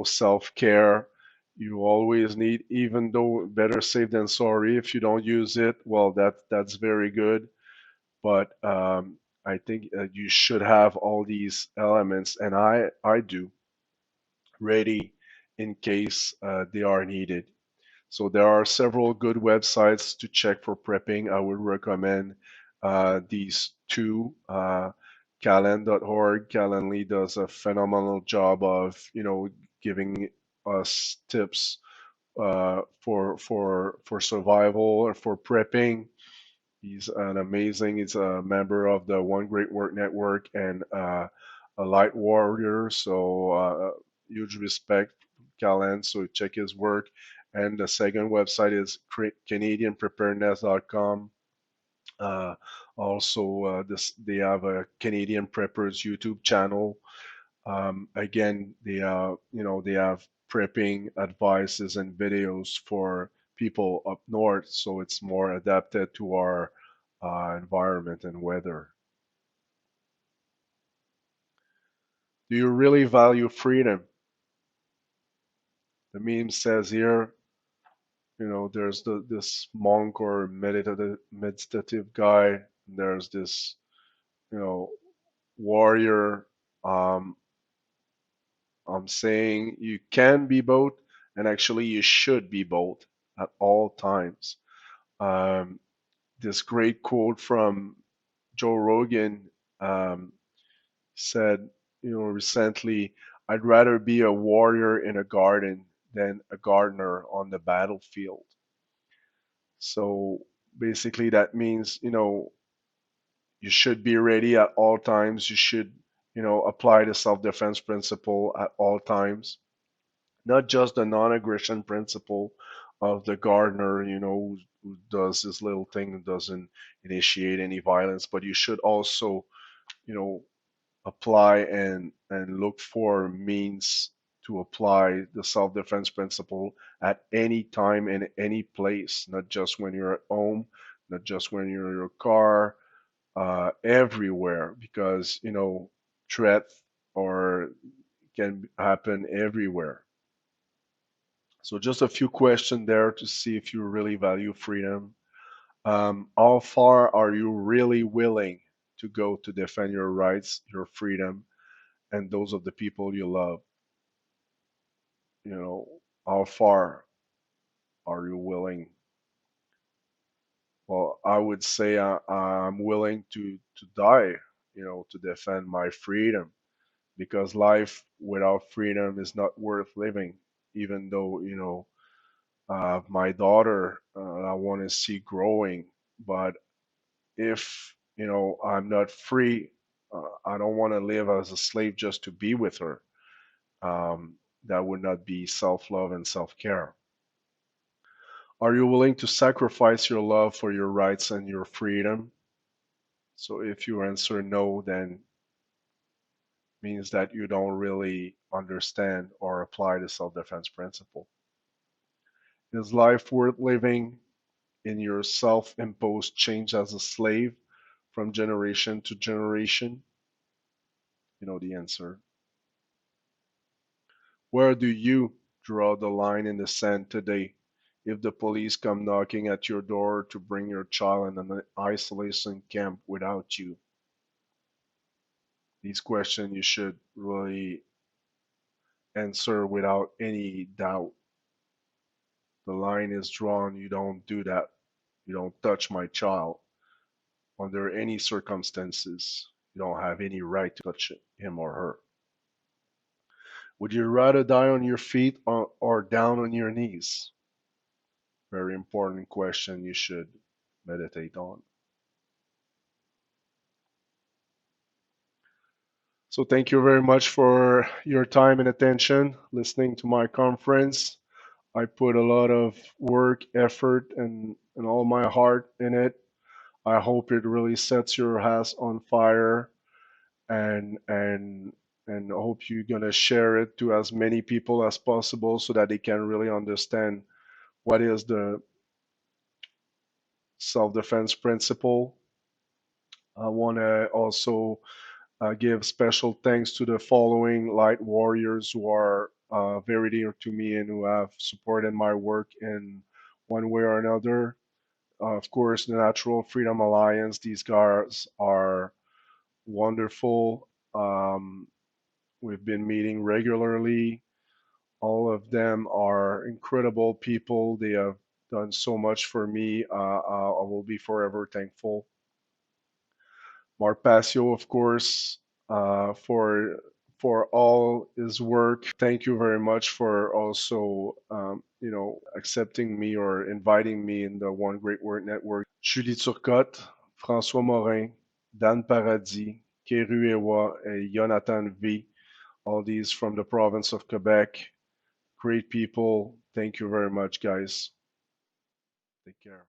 self-care. You always need, even though better safe than sorry. If you don't use it, well, that's very good. But I think you should have all these elements, and I do ready in case they are needed. So there are several good websites to check for prepping. I would recommend these two. Calend.org. Calendly does a phenomenal job of, giving us tips for survival or for prepping. He's a member of the One Great Work Network and a light warrior. So huge respect, Callan. So check his work. And the second website is CanadianPreparedness.com. Uh, also, they have a Canadian Preppers YouTube channel. Again, they have prepping advices and videos for people up north, so it's more adapted to our environment and weather. Do you really value freedom? The meme says here, there's this monk or meditative guy. There's this, you know, warrior. Um, I'm saying you can be both, and actually you should be both at all times. Um, this great quote from Joe Rogan said, recently, I'd rather be a warrior in a garden than a gardener on the battlefield. So basically, that means, You should be ready at all times. You should, apply the self-defense principle at all times, not just the non-aggression principle of the gardener, who does this little thing and doesn't initiate any violence, but you should also, you know, apply and look for means to apply the self-defense principle at any time in any place, not just when you're at home, not just when you're in your car, everywhere, because threat or can happen everywhere. So just a few questions there to see if you really value freedom. How far are you really willing to go to defend your rights, your freedom, and those of the people you love? How far are you willing? Well, I would say I'm willing to die, to defend my freedom, because life without freedom is not worth living. Even though, my daughter, I want to see growing, but if, I'm not free, I don't want to live as a slave just to be with her. That would not be self-love and self-care. Are you willing to sacrifice your love for your rights and your freedom? So if you answer no, then means that you don't really understand or apply the self-defense principle. Is life worth living in your self-imposed change as a slave from generation to generation? You know the answer. Where do you draw the line in the sand today? If the police come knocking at your door to bring your child in an isolation camp without you, these questions you should really answer without any doubt. The line is drawn. You don't do that. You don't touch my child under any circumstances. You don't have any right to touch him or her. Would you rather die on your feet or down on your knees? Very important question you should meditate on. So thank you very much for your time and attention listening to my conference. I put a lot of work, effort, and all my heart in it. I hope it really sets your ass on fire, and I hope you're gonna share it to as many people as possible so that they can really understand what is the self-defense principle. I want to also give special thanks to the following light warriors who are very dear to me and who have supported my work in one way or another. Of course, the Natural Freedom Alliance, these guys are wonderful. We've been meeting regularly. All of them are incredible people. They have done so much for me. I will be forever thankful. Marpasio, of course, for all his work. Thank you very much for also, accepting me or inviting me in the One Great Word Network. Julie Turcotte, François Morin, Dan Paradis, Keru Ewa, and Jonathan V. All these from the province of Quebec. Great people. Thank you very much, guys. Take care.